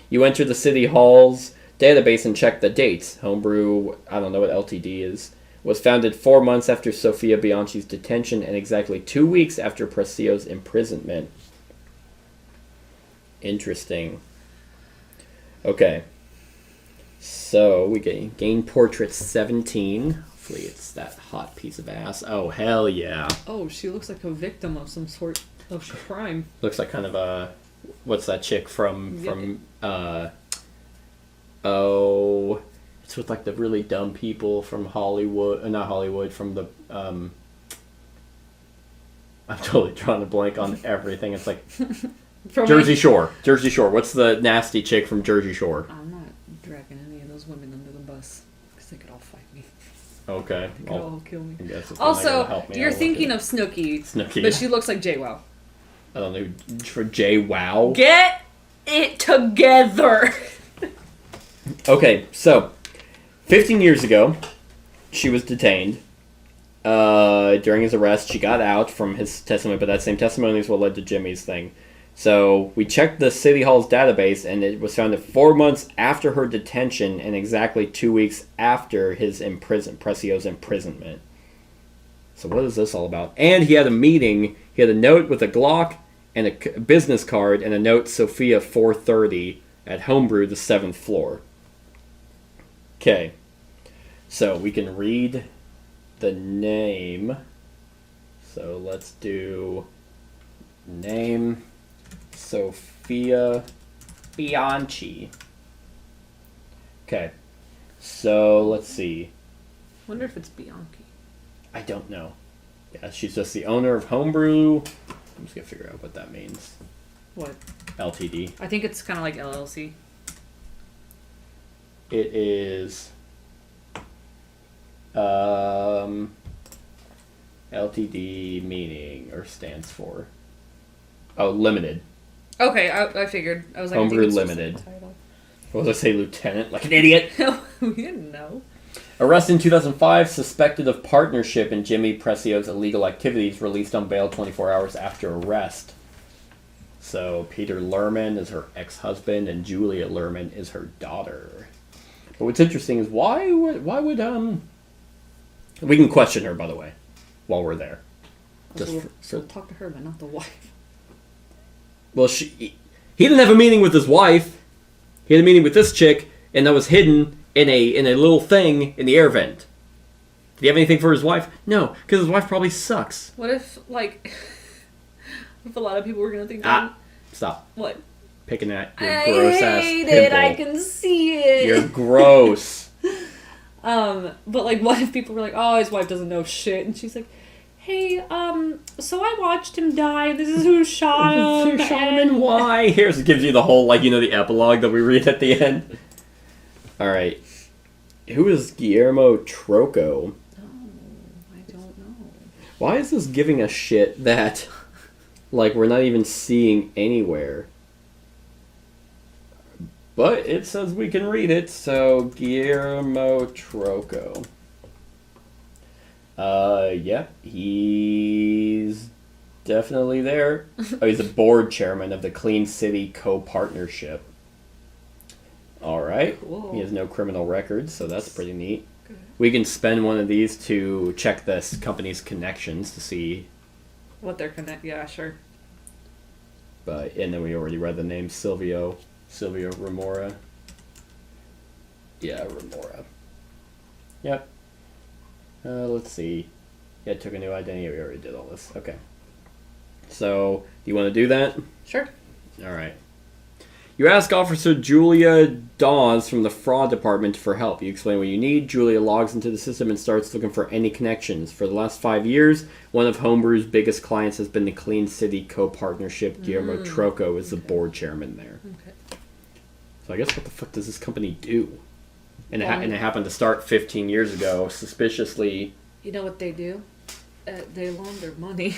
You enter the City Hall's database and check the dates. Homebrew, I don't know what LTD is, was founded 4 months after Sofia Bianchi's detention and exactly 2 weeks after Presio's imprisonment. Interesting. Okay. So, we gain portrait 17. Hopefully it's that hot piece of ass. Oh, hell yeah. Oh, she looks like a victim of some sort of crime. Looks like kind of a... What's that chick from it's with like the really dumb people from Hollywood... not Hollywood, from the... I'm totally drawing a blank on everything. It's like... Jersey Shore. Jersey Shore. What's the nasty chick from Jersey Shore? I'm not dragging any of those women under the bus because they could all fight me. Okay. They could all kill me. Also, you're thinking of Snooki, but she looks like JWoww. I don't know. For JWoww? Get it together! Okay, so 15 years ago, she was detained. During his arrest, she got out from his testimony, but that same testimony is what led to Jimmy's thing. So we checked the City Hall's database, and it was found that 4 months after her detention and exactly 2 weeks after his Presio's imprisonment. So what is this all about? And he had a meeting. He had a note with a Glock and a business card and a note, Sophia 430 at Homebrew, the 7th floor. Okay. So we can read the name. So let's do name Sofia Bianchi. Okay. So let's see. Wonder if it's Bianchi. I don't know. Yeah, she's just the owner of Homebrew. I'm just gonna figure out what that means. What? LTD. I think it's kind of like LLC. It is LTD meaning or stands for limited. Okay, I figured. I was like, Homebrew Limited. What was I say, Lieutenant? Like an idiot. We didn't know. Arrested in 2005, suspected of partnership in Jimmy Precio's illegal activities, released on bail 24 hours after arrest. So Peter Lerman is her ex-husband, and Julia Lerman is her daughter. But what's interesting is why would we can question her, by the way, while we're there. So talk to her, but not the wife. Well, he didn't have a meeting with his wife. He had a meeting with this chick, and that was hidden in a little thing in the air vent. Did he have anything for his wife? No, because his wife probably sucks. What if, like, if a lot of people were gonna think Stop. What? Picking at your gross ass hate pimple. it. I can see it. You're gross. But like, what if people were like, "Oh, his wife doesn't know shit," and she's like, "Hey, so I watched him die. This is who shot him. Who shot him and why?" Here's it gives you the whole the epilogue that we read at the end. All right, who is Guillermo Troco? Oh, I don't know. Why is this giving us shit that, we're not even seeing anywhere? But it says we can read it, so Guillermo Troco. Yeah, he's definitely there. Oh, he's a board chairman of the Clean City Co-Partnership. Alright. Cool. He has no criminal records, so that's pretty neat. Good. We can spend one of these to check this company's connections to see. What they're yeah, sure. And then we already read the name Silvio Remora. Yeah, Remora. Yep. Let's see. Yeah, took a new identity. We already did all this. Okay. So, do you want to do that? Sure. Alright. You ask Officer Julia Dawes from the fraud department for help. You explain what you need. Julia logs into the system and starts looking for any connections. For the last 5 years, one of Homebrew's biggest clients has been the Clean City Co-Partnership. Guillermo Troco is the board chairman there. Okay. So I guess what the fuck does this company do? And it happened to start 15 years ago, suspiciously. You know what they do? They launder money.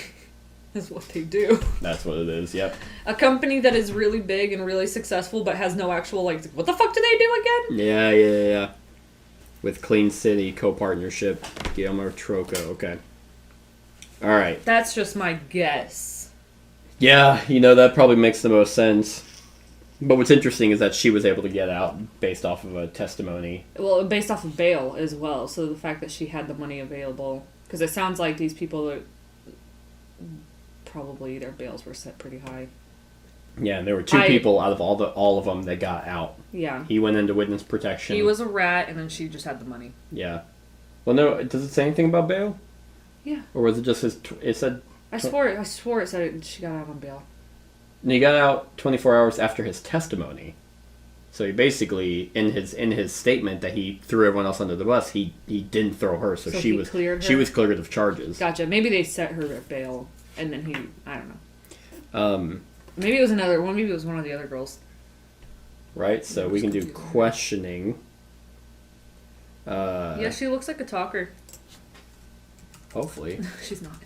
Is what they do. That's what it is, yep. A company that is really big and really successful but has no actual, what the fuck do they do again? Yeah. With Clean City Co-Partnership, Guillermo Troco, okay. Alright. That's just my guess. Yeah, that probably makes the most sense. But what's interesting is that she was able to get out based off of a testimony. Well, based off of bail as well. So the fact that she had the money available. Because it sounds like these people are... Probably their bails were set pretty high. Yeah, and there were two people out of all of them that got out. Yeah. He went into witness protection. He was a rat, and then she just had the money. Yeah. Well, no, does it say anything about bail? Yeah. Or was it just it said... I swore it said she got out on bail. And he got out 24 hours after his testimony. So he basically, in his statement that he threw everyone else under the bus, he didn't throw her, so she was cleared of charges. Gotcha. Maybe they set her at bail, and then I don't know. Maybe it was maybe it was one of the other girls. Right, so we can do questioning. Yeah, she looks like a talker. Hopefully. She's not.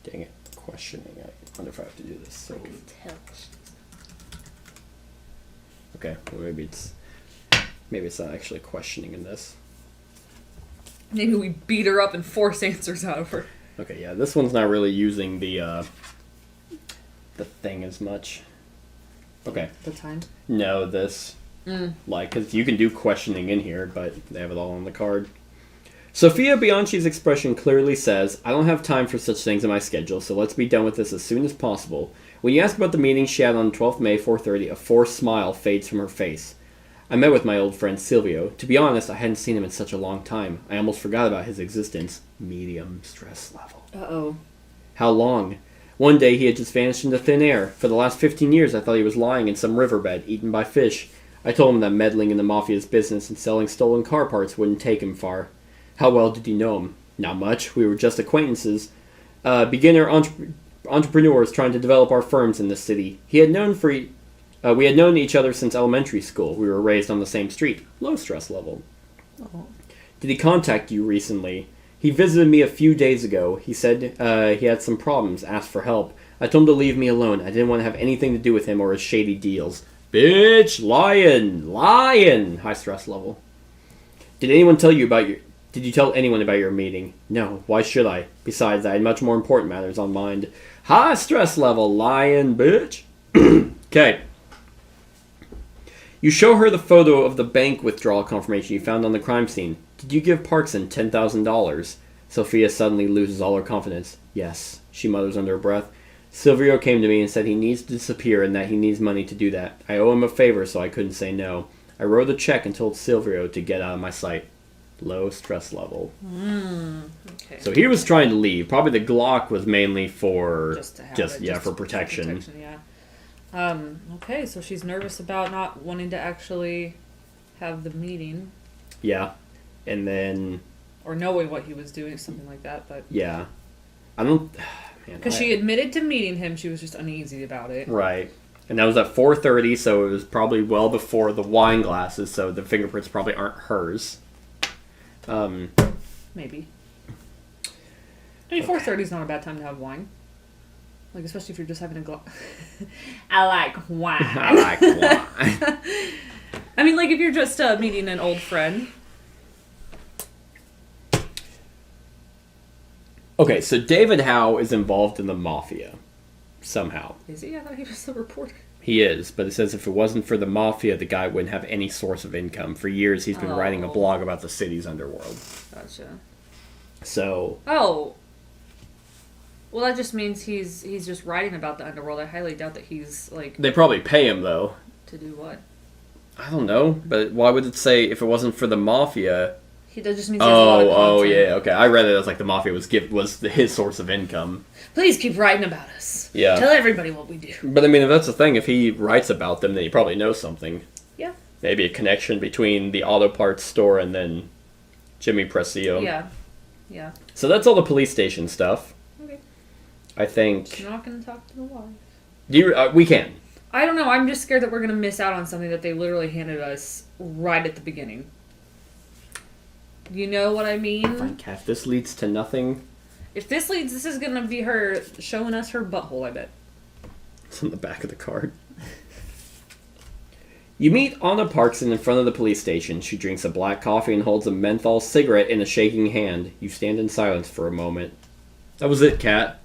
Dang it. Questioning. I wonder if I have to do this. So okay, well maybe it's not actually questioning in this. Maybe we beat her up and force answers out of her. Okay, yeah, this one's not really using the thing as much. Okay. The time? No, this. Because you can do questioning in here, but they have it all on the card. Sophia Bianchi's expression clearly says, I don't have time for such things in my schedule, so let's be done with this as soon as possible. When you ask about the meeting she had on 12th May, 4:30, a forced smile fades from her face. I met with my old friend Silvio. To be honest, I hadn't seen him in such a long time. I almost forgot about his existence. Medium stress level. Uh-oh. How long? One day he had just vanished into thin air. For the last 15 years I thought he was lying in some riverbed, eaten by fish. I told him that meddling in the mafia's business and selling stolen car parts wouldn't take him far. How well did you know him? Not much. We were just acquaintances. Beginner entrepreneurs trying to develop our firms in this city. We had known each other since elementary school. We were raised on the same street. Low stress level. Oh. Did he contact you recently? He visited me a few days ago. He said he had some problems, asked for help. I told him to leave me alone. I didn't want to have anything to do with him or his shady deals. Bitch! Lion! High stress level. Did you tell anyone about your meeting? No, why should I? Besides, I had much more important matters on mind. High stress level, lying bitch. Okay. You show her the photo of the bank withdrawal confirmation you found on the crime scene. Did you give Parkson $10,000? Sophia suddenly loses all her confidence. Yes, she mutters under her breath. Silvio came to me and said he needs to disappear and that he needs money to do that. I owe him a favor, so I couldn't say no. I wrote a check and told Silvio to get out of my sight. Low stress level. Okay. So he was trying to leave. Probably the Glock was mainly for for protection. For protection, yeah. Okay, so she's nervous about not wanting to actually have the meeting. Yeah. And then... Or knowing what he was doing, something like that, but... Yeah. I don't... Because she admitted to meeting him, she was just uneasy about it. Right. And that was at 4:30, so it was probably well before the wine glasses, so the fingerprints probably aren't hers. Maybe. I mean, 4:30 is not a bad time to have wine. Like, especially if you're just having a glass. I like wine. I like wine. I mean, like, if you're just meeting an old friend. Okay, so David Howe is involved in the mafia. Somehow. Is he? I thought he was a reporter. He is, but it says if it wasn't for the mafia, the guy wouldn't have any source of income. For years, he's been writing a blog about the city's underworld. Gotcha. So... Oh. Well, that just means he's just writing about the underworld. I highly doubt that he's, like... They probably pay him, though. To do what? I don't know, but why would it say if it wasn't for the mafia... That just means he has a lot of content. Yeah, okay. I read it as like the mafia was his source of income. Please keep writing about us. Yeah. Tell everybody what we do. But I mean, if that's the thing, if he writes about them, then he probably knows something. Yeah. Maybe a connection between the auto parts store and then Jimmy Presio. Yeah. Yeah. So that's all the police station stuff. Okay. I think... You're not going to talk to the wife. We can. I don't know. I'm just scared that we're going to miss out on something that they literally handed us right at the beginning. You know what I mean? Frank, if this leads to nothing... If this leads, this is going to be her showing us her butthole, I bet. It's on the back of the card. You meet Anna Parkson in front of the police station. She drinks a black coffee and holds a menthol cigarette in a shaking hand. You stand in silence for a moment. That was it, Kat.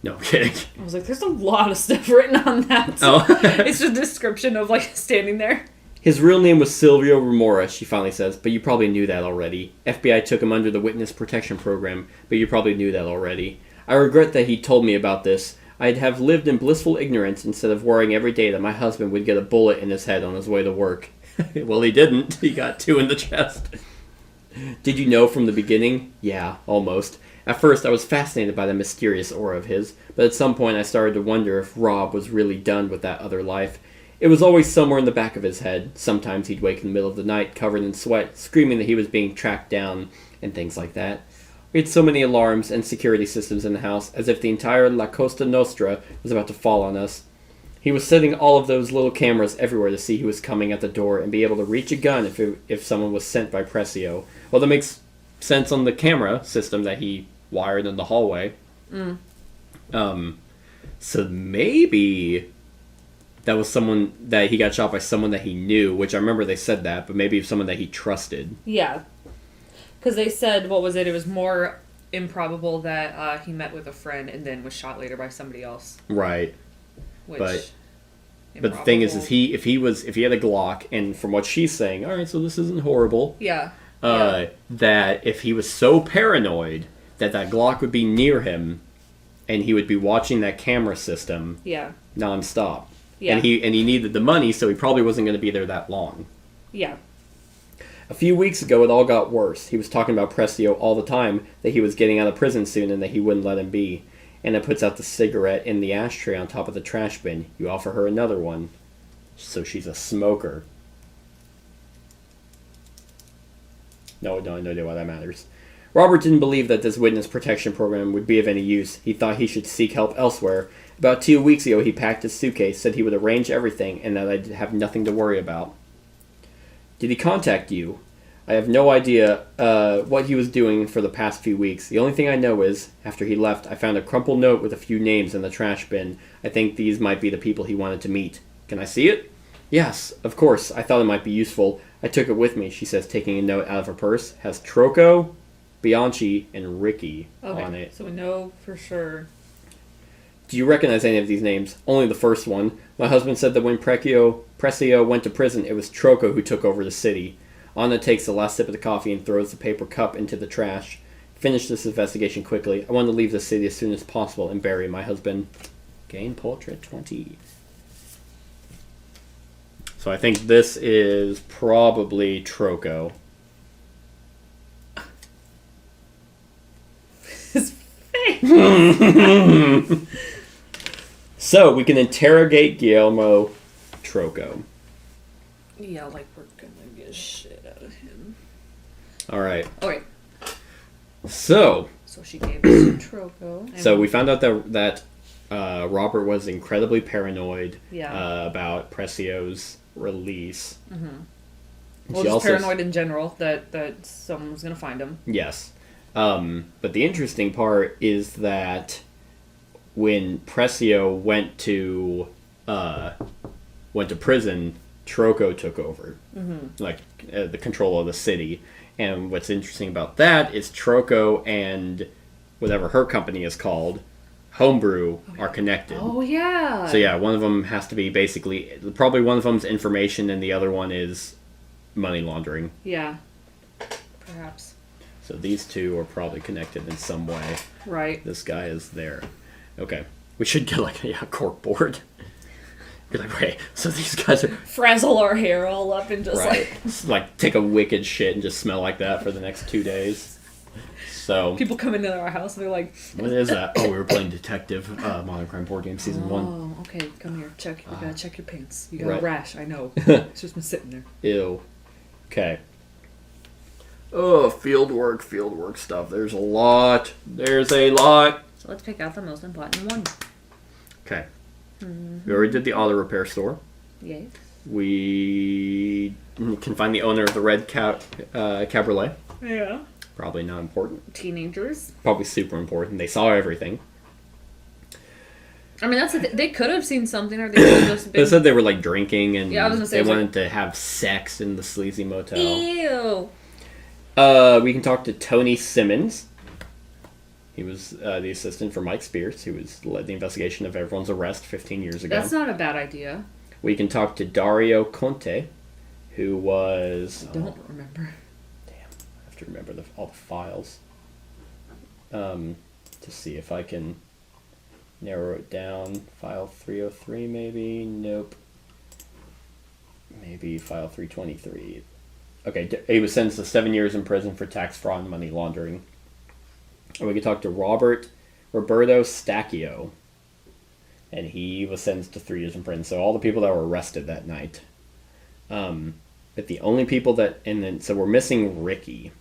No, I'm kidding. I was like, there's a lot of stuff written on that. Oh. It's just a description of, like, standing there. His real name was Silvio Remora, she finally says, but you probably knew that already. FBI took him under the Witness Protection Program, but you probably knew that already. I regret that he told me about this. I'd have lived in blissful ignorance instead of worrying every day that my husband would get a bullet in his head on his way to work. Well, he didn't. He got 2 in the chest. Did you know from the beginning? Yeah, almost. At first, I was fascinated by the mysterious aura of his, but at some point I started to wonder if Rob was really done with that other life. It was always somewhere in the back of his head. Sometimes he'd wake in the middle of the night, covered in sweat, screaming that he was being tracked down, and things like that. We had so many alarms and security systems in the house, as if the entire La Costa Nostra was about to fall on us. He was setting all of those little cameras everywhere to see who was coming at the door and be able to reach a gun if someone was sent by Presio. Well, that makes sense on the camera system that he wired in the hallway. So maybe... that was someone that he got shot by someone that he knew, which I remember they said that, but maybe someone that he trusted. Yeah. Because they said, what was it? It was more improbable that he met with a friend and then was shot later by somebody else. Right. Which, but the thing is if he had a Glock, and from what she's saying, all right, so this isn't horrible. Yeah. That if he was so paranoid that Glock would be near him, and he would be watching that camera system. Yeah. Nonstop. Yeah. And he needed the money, so he probably wasn't going to be there that long. Yeah. A few weeks ago, it all got worse. He was talking about Presio all the time, that he was getting out of prison soon and that he wouldn't let him be. Anna puts out the cigarette in the ashtray on top of the trash bin. You offer her another one. So she's a smoker. No idea why that matters. Robert didn't believe that this witness protection program would be of any use. He thought he should seek help elsewhere. About 2 weeks ago, he packed his suitcase, said he would arrange everything, and that I'd have nothing to worry about. Did he contact you? I have no idea what he was doing for the past few weeks. The only thing I know is, after he left, I found a crumpled note with a few names in the trash bin. I think these might be the people he wanted to meet. Can I see it? Yes, of course. I thought it might be useful. I took it with me, she says, taking a note out of her purse. Has Troco, Bianchi, and Ricky on it. So we know for sure. Do you recognize any of these names? Only the first one. My husband said that when Precio went to prison, it was Troco who took over the city. Anna takes the last sip of the coffee and throws the paper cup into the trash. Finish this investigation quickly. I want to leave the city as soon as possible and bury my husband. Gain portrait 20. So I think this is probably Troco. His face. So we can interrogate Guillermo Troco. Yeah, like we're gonna get shit out of him. Alright. Okay. So she gave us Troco. So we found out that Robert was incredibly paranoid about Precio's release. Mm-hmm. Well, just paranoid in general that someone was going to find him. Yes. But the interesting part is that when Precio went to prison, Troco took over, the control of the city. And what's interesting about that is Troco and whatever her company is called, Homebrew, are connected. Oh, yeah. So, yeah, one of them has to be probably one of them's information and the other one is money laundering. Yeah. Perhaps. So these two are probably connected in some way. Right. This guy is there. Okay. We should get, a cork board. Be like, okay, so these guys are... Frazzle our hair all up and just take a wicked shit and just smell like that for the next 2 days. So... People come into our house and they're like... What is that? Oh, we were playing Detective Modern Crime Board Game Season 1. Oh, okay, come here. We gotta check your pants. You got a rash, I know. It's just been sitting there. Ew. Okay. Oh, fieldwork stuff. There's a lot. So let's pick out the most important one. Okay. Mm-hmm. We already did the auto repair store. Yes. We can find the owner of the red cabriolet. Yeah. Probably not important. Teenagers. Probably super important. They saw everything. I mean, that's they could have seen something, or they could have just been... They said they were drinking and I was gonna say, they wanted to have sex in the sleazy motel. Ew. We can talk to Tony Simmons. He was the assistant for Mike Spears, who led the investigation of everyone's arrest 15 years ago. That's not a bad idea. We can talk to Dario Conte, who was... I don't remember. Damn, I have to remember all the files. To see if I can narrow it down. File 303, maybe? Nope. Maybe file 323. Okay, he was sentenced to 7 years in prison for tax fraud and money laundering. And we could talk to Roberto Stacchio, and he was sentenced to 3 years in prison. So all the people that were arrested that night. But the only people so we're missing Ricky.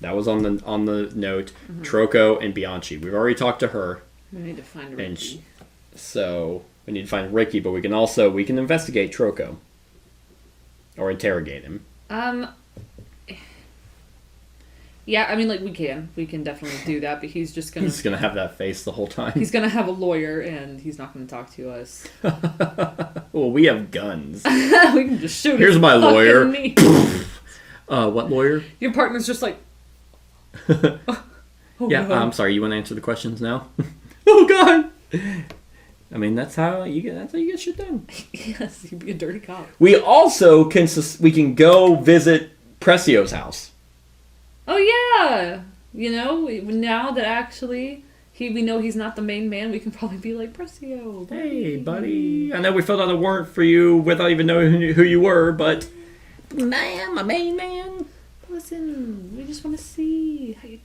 That was on the note. Mm-hmm. Troco and Bianchi. We've already talked to her. We need to find Ricky. So we need to find Ricky, but we can investigate Troco. Or interrogate him. Yeah, I mean, we can definitely do that, but he's just He's gonna have that face the whole time. He's gonna have a lawyer, and he's not gonna talk to us. Well, we have guns. We can just shoot. Here's my lawyer. What lawyer? Your partner's just like. Yeah, no. I'm sorry. You want to answer the questions now? Oh God. I mean, that's how you get shit done. Yes, you'd be a dirty cop. We also can go visit Precio's house. Oh yeah, now that actually we know he's not the main man, we can probably be like, Precio, hey buddy, I know we filled out a warrant for you without even knowing who you were, but I'm a main man. Listen, we just want to see how you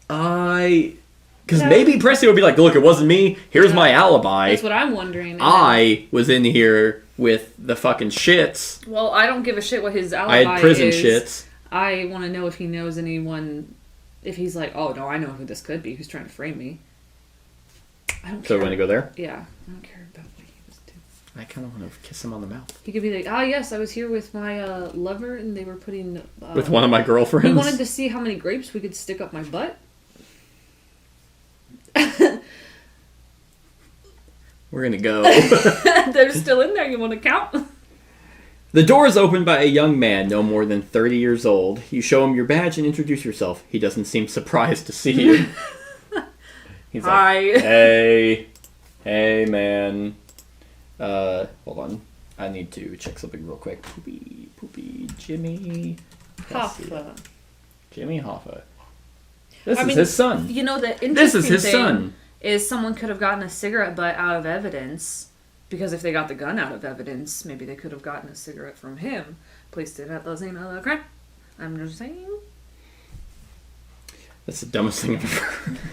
doing. Because maybe Precio would be like, look, it wasn't me. Here's my alibi. That's what I'm wondering. I was in here with the fucking shits. Well, I don't give a shit what his alibi is. I had prison shits. I want to know if he knows anyone, if he's like, oh, no, I know who this could be, who's trying to frame me. I don't care. So we're going to go there? Yeah. I don't care about what he was doing. I kind of want to kiss him on the mouth. He could be like, yes, I was here with my lover, and they were putting... with one of my girlfriends? He wanted to see how many grapes we could stick up my butt. We're going to go. They're still in there. You want to count? The door is opened by a young man no more than 30 years old. You show him your badge and introduce yourself. He doesn't seem surprised to see you. He's Hi. like, hey, man. Hold on. I need to check something real quick. Poopy, Jimmy. Hoffa. Jimmy Hoffa. This is his son. You know, the interesting This is his thing son. is someone could have gotten a cigarette butt out of evidence. Because if they got the gun out of evidence, maybe they could have gotten a cigarette from him, placed it at the scene of the crime. I'm just saying. That's the dumbest thing I've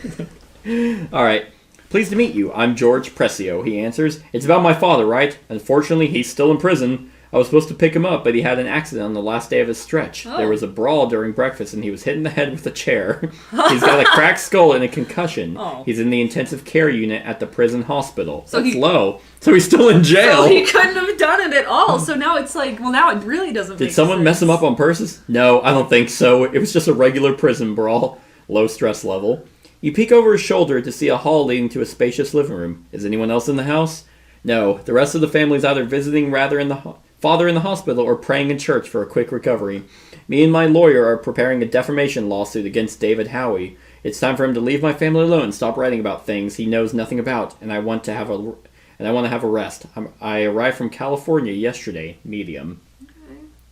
ever heard. Alright. Pleased to meet you. I'm George Presio, he answers. It's about my father, right? Unfortunately, he's still in prison. I was supposed to pick him up, but he had an accident on the last day of his stretch. Oh. There was a brawl during breakfast, and he was hit in the head with a chair. He's got a cracked skull and a concussion. Oh. He's in the intensive care unit at the prison hospital. So That's low. So he's still in jail. So he couldn't have done it at all. So now it's like, well, now it really doesn't make Did someone mess him up on purpose? No, I don't think so. It was just a regular prison brawl. Low stress level. You peek over his shoulder to see a hall leading to a spacious living room. Is anyone else in the house? No. The rest of the family's either visiting father in the hospital or praying in church for a quick recovery. Me and my lawyer are preparing a defamation lawsuit against David Howie. It's time for him to leave my family alone and stop writing about things he knows nothing about, and I want to have a rest. I arrived from California yesterday, medium.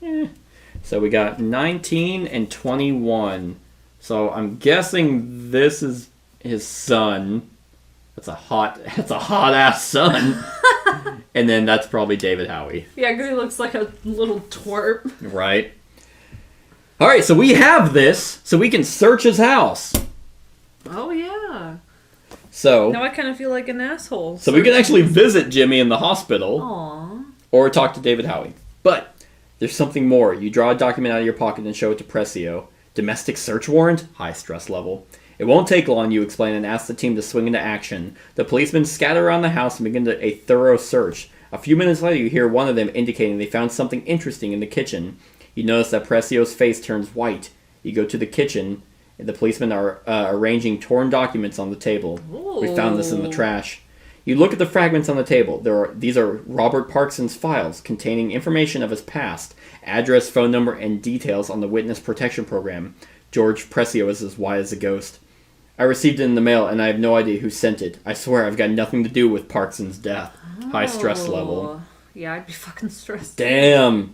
Okay. So we got 19 and 21. So I'm guessing this is his son. That's a hot ass son. And then that's probably David Howie. Yeah, because he looks like a little twerp. Right. Alright, so we have this, so we can search his house. Oh, yeah. So Now I kind of feel like an asshole. we can actually visit Jimmy in the hospital. Aww. Or talk to David Howie. But there's something more. You draw a document out of your pocket and show it to Presio. Domestic search warrant? High stress level. It won't take long, you explain, and ask the team to swing into action. The policemen scatter around the house and begin a thorough search. A few minutes later, you hear one of them indicating they found something interesting in the kitchen. You notice that Presio's face turns white. You go to the kitchen, and the policemen are arranging torn documents on the table. Ooh. We found this in the trash. You look at the fragments on the table. These are Rober Parkson's files containing information of his past, address, phone number, and details on the witness protection program. George Presio is as white as a ghost. I received it in the mail, and I have no idea who sent it. I swear I've got nothing to do with Parkson's death. High stress level. Yeah, I'd be fucking stressed. Damn!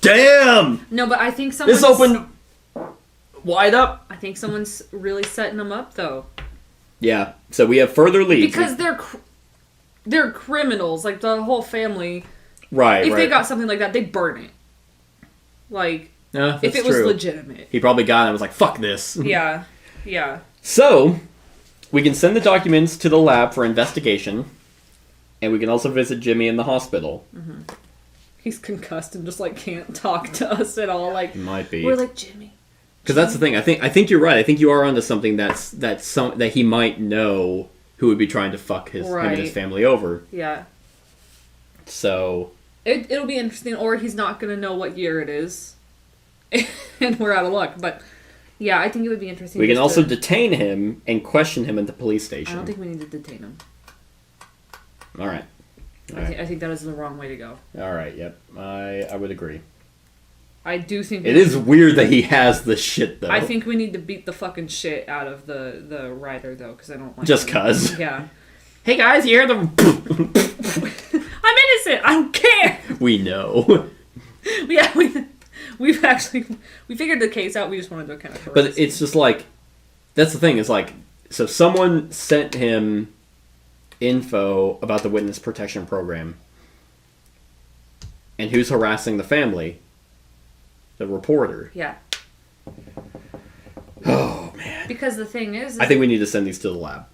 No, but I think someone's... This opened wide up. I think someone's really setting them up, though. Yeah, so we have further leads. Because they're criminals. Like, the whole family... Right, If they got something like that, they'd burn it. Like, Yeah, if that's it was true. legitimate. He probably got it and was like, fuck this. Yeah. So, we can send the documents to the lab for investigation, and we can also visit Jimmy in the hospital. Mm-hmm. He's concussed and just, like, can't talk to us at all. Like, Might be. we're like, Jimmy. Because that's the thing. I think you're right. I think you are onto something that he might know who would be trying to fuck him and his family over. Yeah. So... It'll be interesting, or he's not going to know what year it is. And we're out of luck. But, yeah, I think it would be interesting. We can also detain him and question him at the police station. I don't think we need to detain him. All right. I think that is the wrong way to go. All right, yep. I would agree. I do think... It is weird that he has the shit, though. I think we need to beat the fucking shit out of the writer, though, because I don't like Just him. cuz. Yeah. Hey, guys, you hear the... I'm innocent! I don't care! We know. Yeah, we figured the case out, we just wanted to kind of correct. But it's just like... That's the thing, is like... So someone sent him info about the witness protection program. And who's harassing the family? The reporter. Yeah. Oh, man. Because the thing is... I think we need to send these to the lab.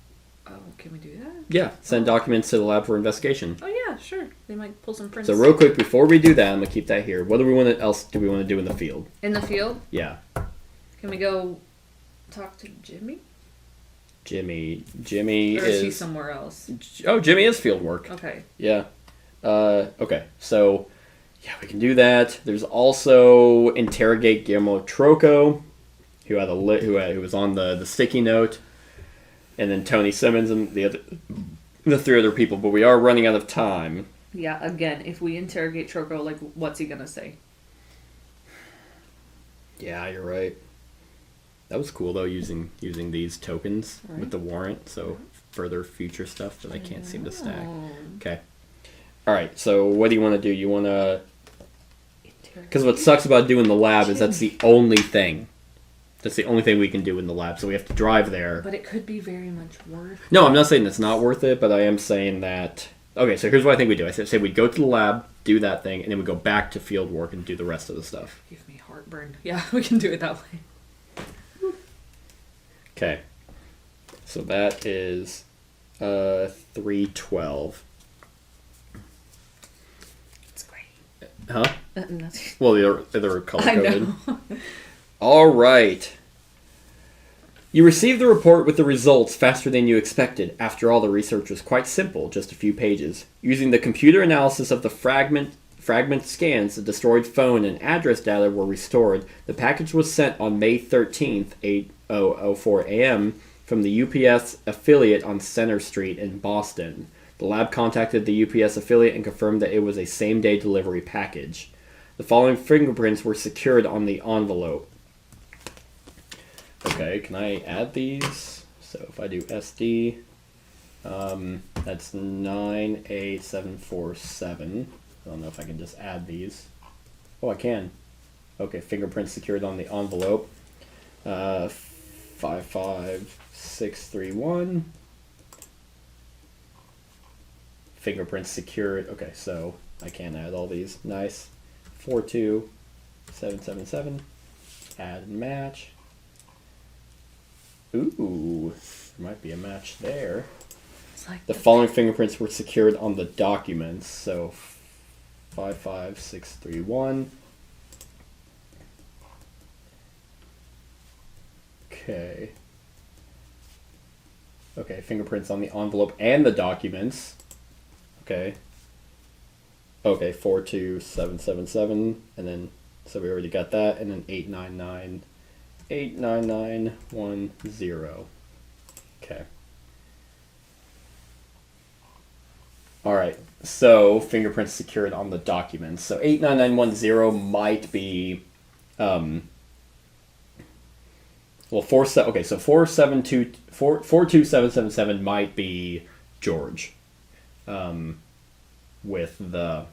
Oh, can we do that? Yeah, send documents to the lab for investigation. Oh, yeah, sure. They might pull some prints. So real quick, before we do that, I'm going to keep that here. What else do we want to do in the field? In the field? Yeah. Can we go talk to Jimmy? Jimmy Or is he somewhere else? Oh, Jimmy is field work. Okay. Yeah. Okay. So, yeah, we can do that. There's also interrogate Guillermo Troco, who was on the sticky note, and then Tony Simmons and the three other people. But we are running out of time. Yeah, again, if we interrogate Troko, like, what's he gonna say? Yeah, you're right. That was cool though, using these tokens with the warrant, so further future stuff that I can't seem to stack. Okay. All right. So what do you want to do? You want to? Because what sucks about doing the lab is that's the only thing. That's the only thing we can do in the lab. So we have to drive there. But it could be very much worth. No, I'm not saying it's not worth it, but I am saying that. Okay, so here's what I think we do. I say we'd go to the lab, do that thing, and then we go back to field work and do the rest of the stuff. Give me heartburn. Yeah, we can do it that way. Okay. So that is 312. It's great. Huh? Nothing. Well, they're color I coded. know. All right. You received the report with the results faster than you expected. After all, the research was quite simple, just a few pages. Using the computer analysis of the fragment scans, the destroyed phone and address data were restored. The package was sent on May 13th, 8:04 a.m. from the UPS affiliate on Center Street in Boston. The lab contacted the UPS affiliate and confirmed that it was a same-day delivery package. The following fingerprints were secured on the envelope. Okay, can I add these? So if I do SD, that's 98747. I don't know if I can just add these. Oh, I can. Okay, fingerprints secured on the envelope. 55631. Fingerprints secured. Okay, so I can add all these. Nice. 42777. Add and match. Ooh, there might be a match there. It's like the following fingerprints were secured on the documents. So 55631. Okay. Okay, fingerprints on the envelope and the documents. Okay. Okay, 42777, and then so we already got that, and then 89910. Okay. All right. So fingerprints secured on the documents. So 89910 might be well, 42777 might be George. With the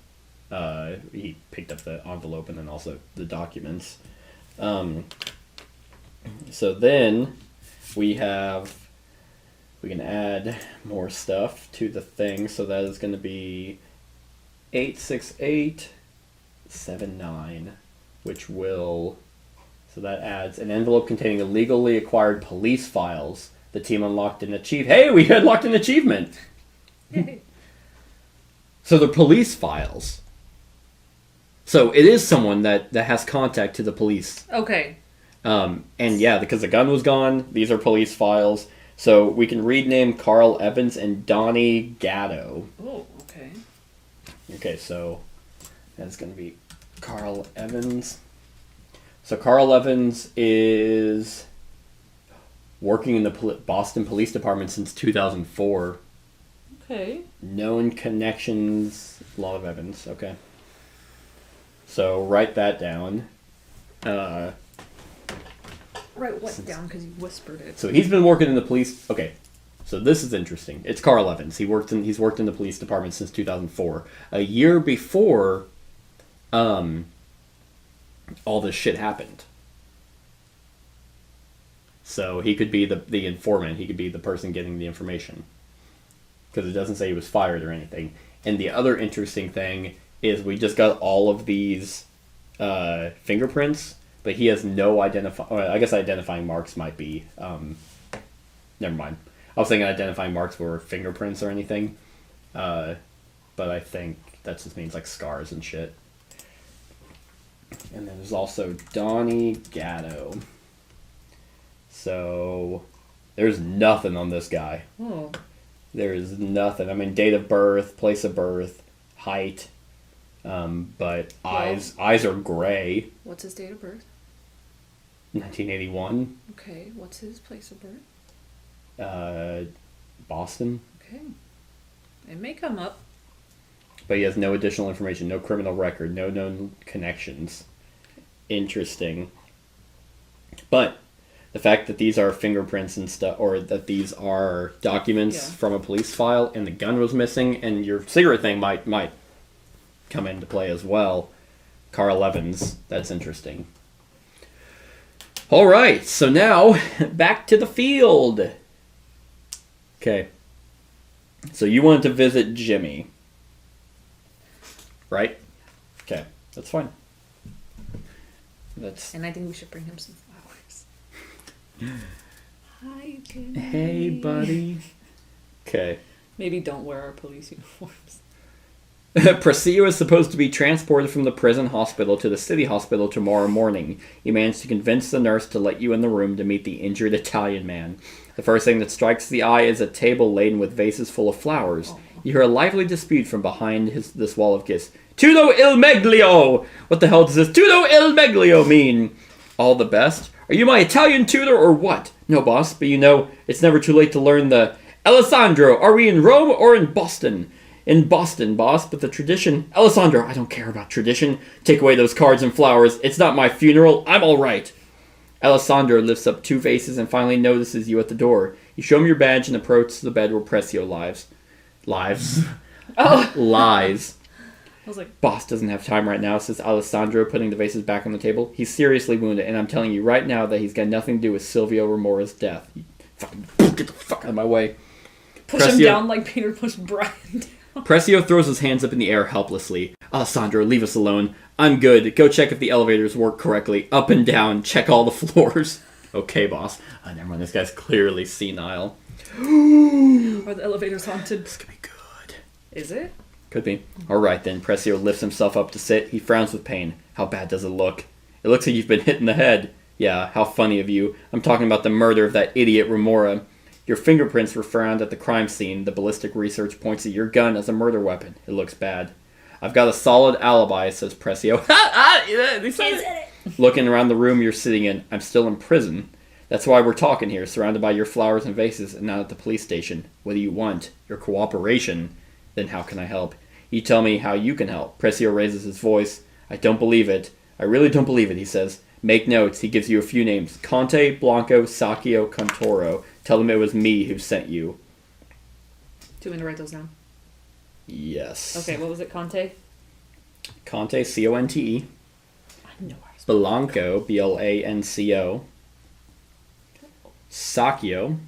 he picked up the envelope and then also the documents. So then we can add more stuff to the thing, so that is going to be 86879, which will, so that adds an envelope containing illegally acquired police files. The team unlocked an achievement. Hey, we unlocked an achievement! So the police files. So it is someone that has contact to the police. Okay. And yeah, because the gun was gone, these are police files. So we can rename Carl Evans and Donnie Gatto. Oh, okay. Okay, so that's going to be Carl Evans. So Carl Evans is working in the Boston Police Department since 2004. Okay. Known connections, a lot of Evans, okay. So write that down. Write what down, because you whispered it. So he's been working in the police. Okay, so this is interesting. It's Carl Evans. He's worked in the police department since 2004. A year before, all this shit happened. So he could be the informant. He could be the person getting the information. Because it doesn't say he was fired or anything. And the other interesting thing is we just got all of these fingerprints, but he has no I guess identifying marks might be. Never mind. I was thinking identifying marks were fingerprints or anything, but I think that just means like scars and shit. And then there's also Donnie Gatto. So there's nothing on this guy. Oh. There is nothing. I mean, date of birth, place of birth, height, but eyes are gray. What's his date of birth? 1981. Okay. What's his place of birth? Boston. Okay. It may come up. But he has no additional information, no criminal record, no known connections. Interesting. But the fact that these are fingerprints and stuff, or that these are documents from a police file, and the gun was missing, and your cigarette thing might come into play as well. Carl Evans, that's interesting. All right, so now back to the field. Okay. So you wanted to visit Jimmy, right? Okay, that's fine. And I think we should bring him some flowers. Hi, Jimmy. Hey, buddy. Okay. Maybe don't wear our police uniforms. Presidio is supposed to be transported from the prison hospital to the city hospital tomorrow morning. You manage to convince the nurse to let you in the room to meet the injured Italian man. The first thing that strikes the eye is a table laden with vases full of flowers. Oh. You hear a lively dispute from behind this wall of gifts. Tutto il meglio! What the hell does this tutto il meglio mean? All the best? Are you my Italian tutor or what? No, boss, but you know, it's never too late to learn the... Alessandro, are we in Rome or in Boston? In Boston, boss, but the tradition... Alessandro, I don't care about tradition. Take away those cards and flowers. It's not my funeral. I'm all right. Alessandro lifts up 2 vases and finally notices you at the door. You show him your badge and approach the bed where Pressio lies. Oh. Lies. I was like... Boss doesn't have time right now, says Alessandro, putting the vases back on the table. He's seriously wounded, and I'm telling you right now that he's got nothing to do with Silvio Remora's death. Fucking get the fuck out of my way. Push him down like Peter pushed Brian down. Pressio throws his hands up in the air helplessly. Alessandro, leave us alone. I'm good. Go check if the elevators work correctly. Up and down. Check all the floors. Okay, boss. Oh, never mind. This guy's clearly senile. Are the elevators haunted? This could be good. Is it? Could be. Alright then. Pressio lifts himself up to sit. He frowns with pain. How bad does it look? It looks like you've been hit in the head. Yeah, how funny of you. I'm talking about the murder of that idiot Remora. Your fingerprints were found at the crime scene. The ballistic research points at your gun as a murder weapon. It looks bad. I've got a solid alibi, says Pressio. Looking around the room you're sitting in, I'm still in prison. That's why we're talking here, surrounded by your flowers and vases, and not at the police station. What do you want? Your cooperation? Then how can I help? You tell me how you can help. Pressio raises his voice. I don't believe it. I really don't believe it, he says. Make notes. He gives you a few names. Conte, Blanco, Sacchio, Contoro. Tell them it was me who sent you. Do you want me to write those down? Yes. Okay, what was it, Conte? Conte, C-O-N-T-E. I know I was... Blanco, B-L-A-N-C-O. Sacchio.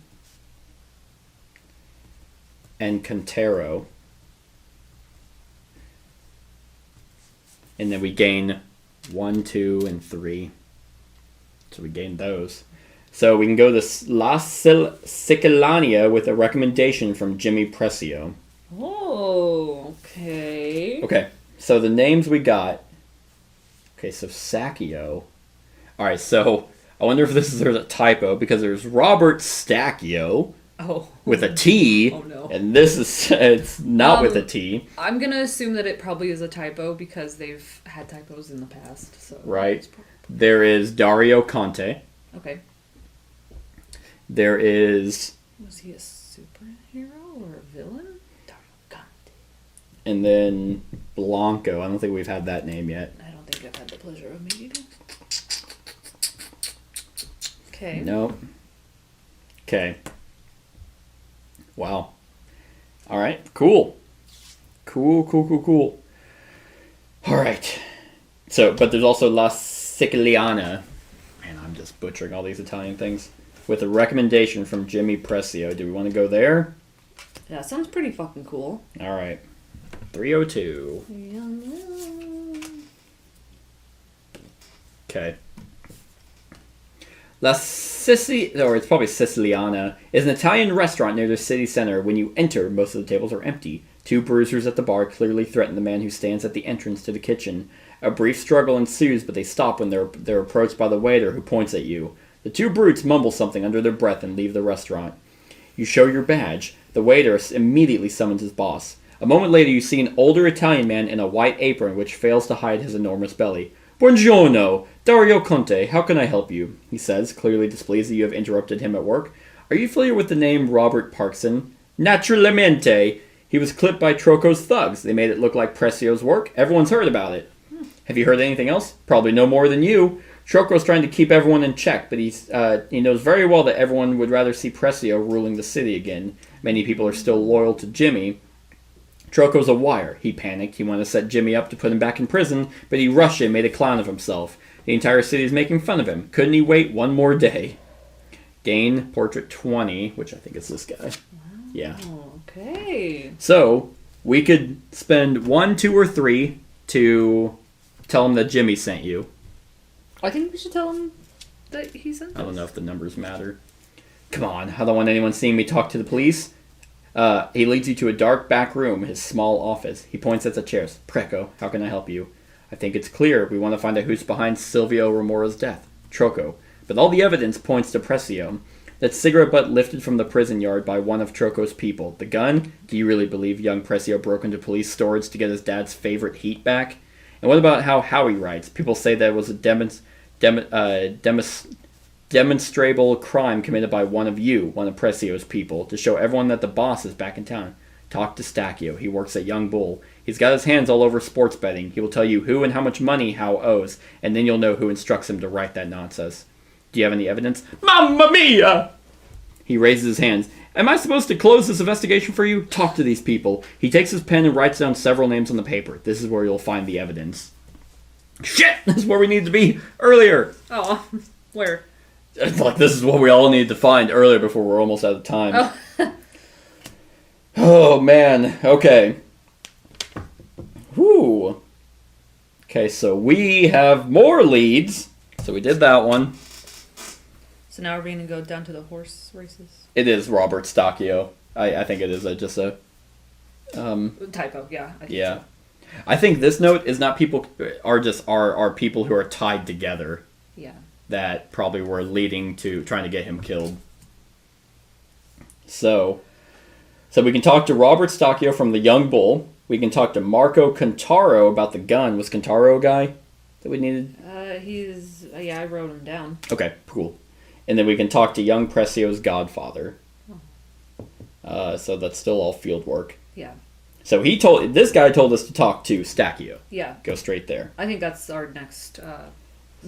And Contero. And then we gain 1, 2, and 3. So we gained those. So we can go to La Siciliana with a recommendation from Jimmy Pressio. Oh, okay. Okay, so the names we got. Okay, so Sacchio. Alright, so I wonder if there's a typo, because there's Robert Stacchio with a T. Oh, no. And this is, it's not with a T. I'm going to assume that it probably is a typo because they've had typos in the past. So Right. There is Dario Conte. Okay. There is... Was he a superhero or a villain? Dario Conte. And then Blanco. I don't think we've had that name yet. I don't think I've had the pleasure of meeting him. Okay. Nope. Okay. Wow. Alright, cool. Cool. Alright. So, but there's also La Siciliana. Man, I'm just butchering all these Italian things. With a recommendation from Jimmy Pressio. Do we want to go there? Yeah, sounds pretty fucking cool. Alright. 302. Okay. La Siciliana, or it's probably Siciliana, is an Italian restaurant near the city center. When you enter, most of the tables are empty. 2 bruisers at the bar clearly threaten the man who stands at the entrance to the kitchen. A brief struggle ensues, but they stop when they're approached by the waiter, who points at you. The 2 brutes mumble something under their breath and leave the restaurant. You show your badge. The waiter immediately summons his boss. A moment later, you see an older Italian man in a white apron which fails to hide his enormous belly. Buongiorno, Dario Conte, how can I help you? He says, clearly displeased that you have interrupted him at work. Are you familiar with the name Rober Parkson? Naturalmente. He was clipped by Troco's thugs. They made it look like Precio's work. Everyone's heard about it. Have you heard anything else? Probably no more than you. Troco's trying to keep everyone in check, but he knows very well that everyone would rather see Precio ruling the city again. Many people are still loyal to Jimmy. Troco's a wire. He panicked. He wanted to set Jimmy up to put him back in prison, but he rushed him, made a clown of himself. The entire city is making fun of him. Couldn't he wait one more day? Dane, portrait 20, which I think is this guy. Wow. Yeah. Okay. So, we could spend 1, 2, or 3 to tell him that Jimmy sent you. I think we should tell him that he sent us. I don't know if the numbers matter. Come on, I don't want anyone seeing me talk to the police. He leads you to a dark back room, his small office. He points at the chairs. Preco, how can I help you? I think it's clear. We want to find out who's behind Silvio Remora's death. Troco. But all the evidence points to Precio. That cigarette butt lifted from the prison yard by one of Troco's people. The gun? Do you really believe young Precio broke into police storage to get his dad's favorite heat back? And what about how Howie writes? People say that it was a demonstrable crime committed by one of Precio's people, to show everyone that the boss is back in town. Talk to Stacchio. He works at Young Bull. He's got his hands all over sports betting. He will tell you who and how much money Howe owes, and then you'll know who instructs him to write that nonsense. Do you have any evidence? Mamma mia! He raises his hands. Am I supposed to close this investigation for you? Talk to these people. He takes his pen and writes down several names on the paper. This is where you'll find the evidence. Shit! This is where we need to be earlier! Oh, where? It's like this is what we all need to find earlier before we're almost out of time. Oh. Oh, man. Okay. Whew. Okay, so we have more leads. So we did that one. So now we're going to go down to the horse races? It is Robert Stacchio. I think it is just a... typo, yeah. I think yeah. so. I think this note is not people... Are people who are tied together. Yeah. That probably were leading to trying to get him killed. So we can talk to Robert Stacchio from the Young Bull. We can talk to Marco Cantaro about the gun. Was Cantaro a guy that we needed? I wrote him down. Okay, cool. And then we can talk to young Precio's godfather. So that's still all field work. Yeah. So this guy told us to talk to Stacchio. Yeah. Go straight there. I think that's our next,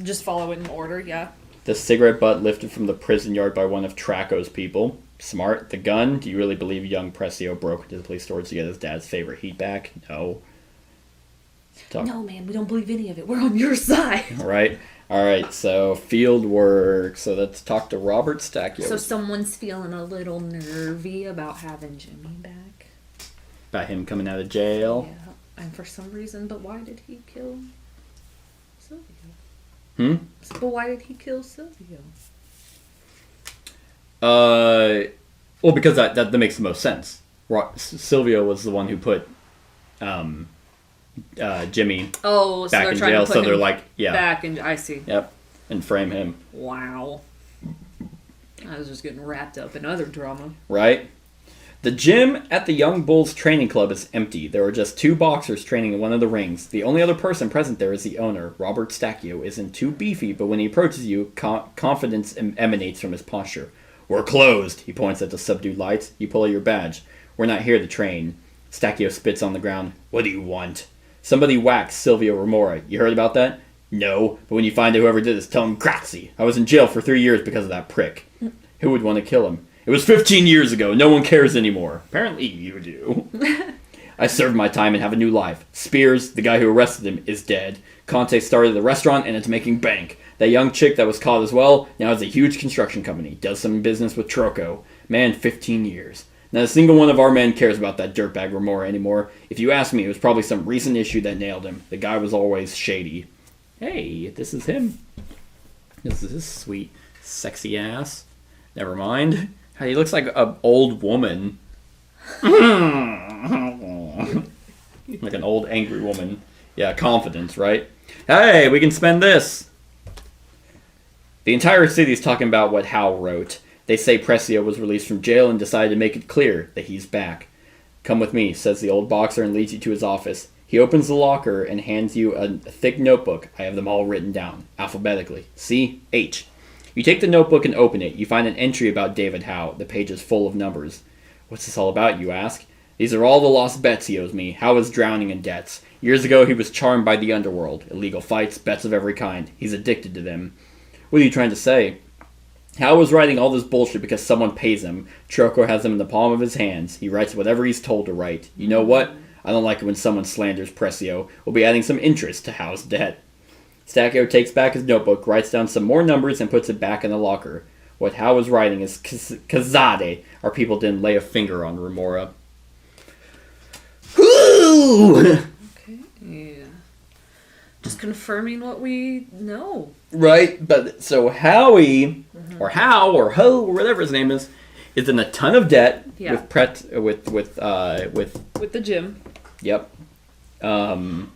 just follow it in order, yeah. The cigarette butt lifted from the prison yard by one of Traco's people. Smart. The gun? Do you really believe young Precio broke into the police storage to get his dad's favorite heat back? No. No, man, we don't believe any of it. We're on your side. All right, so field work. So let's talk to Robert Stacchio. So someone's feeling a little nervy about having Jimmy back. About him coming out of jail? Yeah, and for some reason, but why did he kill Silvio? But why did he kill Silvio? Well, because that makes the most sense. Silvio was the one who put Jimmy back in jail, so they're like, back in. I see. Yep, and frame him. Wow. I was just getting wrapped up in other drama. Right. The gym at the Young Bulls training club is empty. There are just 2 boxers training in one of the rings. The only other person present there is the owner. Robert Stacchio isn't too beefy, but when he approaches you, confidence emanates from his posture. We're closed, he points at the subdued lights. You pull out your badge. We're not here to train. Stacchio spits on the ground. What do you want? Somebody whacked Silvio Remora. You heard about that? No, but when you find out whoever did this, tell him grazie. I was in jail for 3 years because of that prick. Who would want to kill him? It was 15 years ago. No one cares anymore. Apparently you do. I served my time and have a new life. Spears, the guy who arrested him, is dead. Conte started the restaurant and it's making bank. That young chick that was caught as well now has a huge construction company. Does some business with Troco. Man, 15 years. Not a single one of our men cares about that dirtbag Remora anymore. If you ask me, it was probably some recent issue that nailed him. The guy was always shady. Hey, this is him. This is his sweet, sexy ass. Never mind. He looks like an old woman. Like an old angry woman. Yeah, confidence, right? Hey, we can spend this. The entire city is talking about what Hal wrote. They say Precio was released from jail and decided to make it clear that he's back. Come with me, says the old boxer and leads you to his office. He opens the locker and hands you a thick notebook. I have them all written down, alphabetically. C, H. You take the notebook and open it. You find an entry about David Howe. The page is full of numbers. What's this all about, you ask? These are all the lost bets he owes me. How is drowning in debts. Years ago, he was charmed by the underworld. Illegal fights, bets of every kind. He's addicted to them. What are you trying to say? Hal was writing all this bullshit because someone pays him. Troko has him in the palm of his hands. He writes whatever he's told to write. You know what? I don't like it when someone slanders Prezio. We'll be adding some interest to Hal's debt. Stacchio takes back his notebook, writes down some more numbers, and puts it back in the locker. What Hal was writing is Kazade. Our people didn't lay a finger on Remora. Whoo! Okay. Yeah. Just confirming what we know. Right, but so Howie, or Hal, or Ho, or whatever his name is in a ton of debt with the gym. Yep. And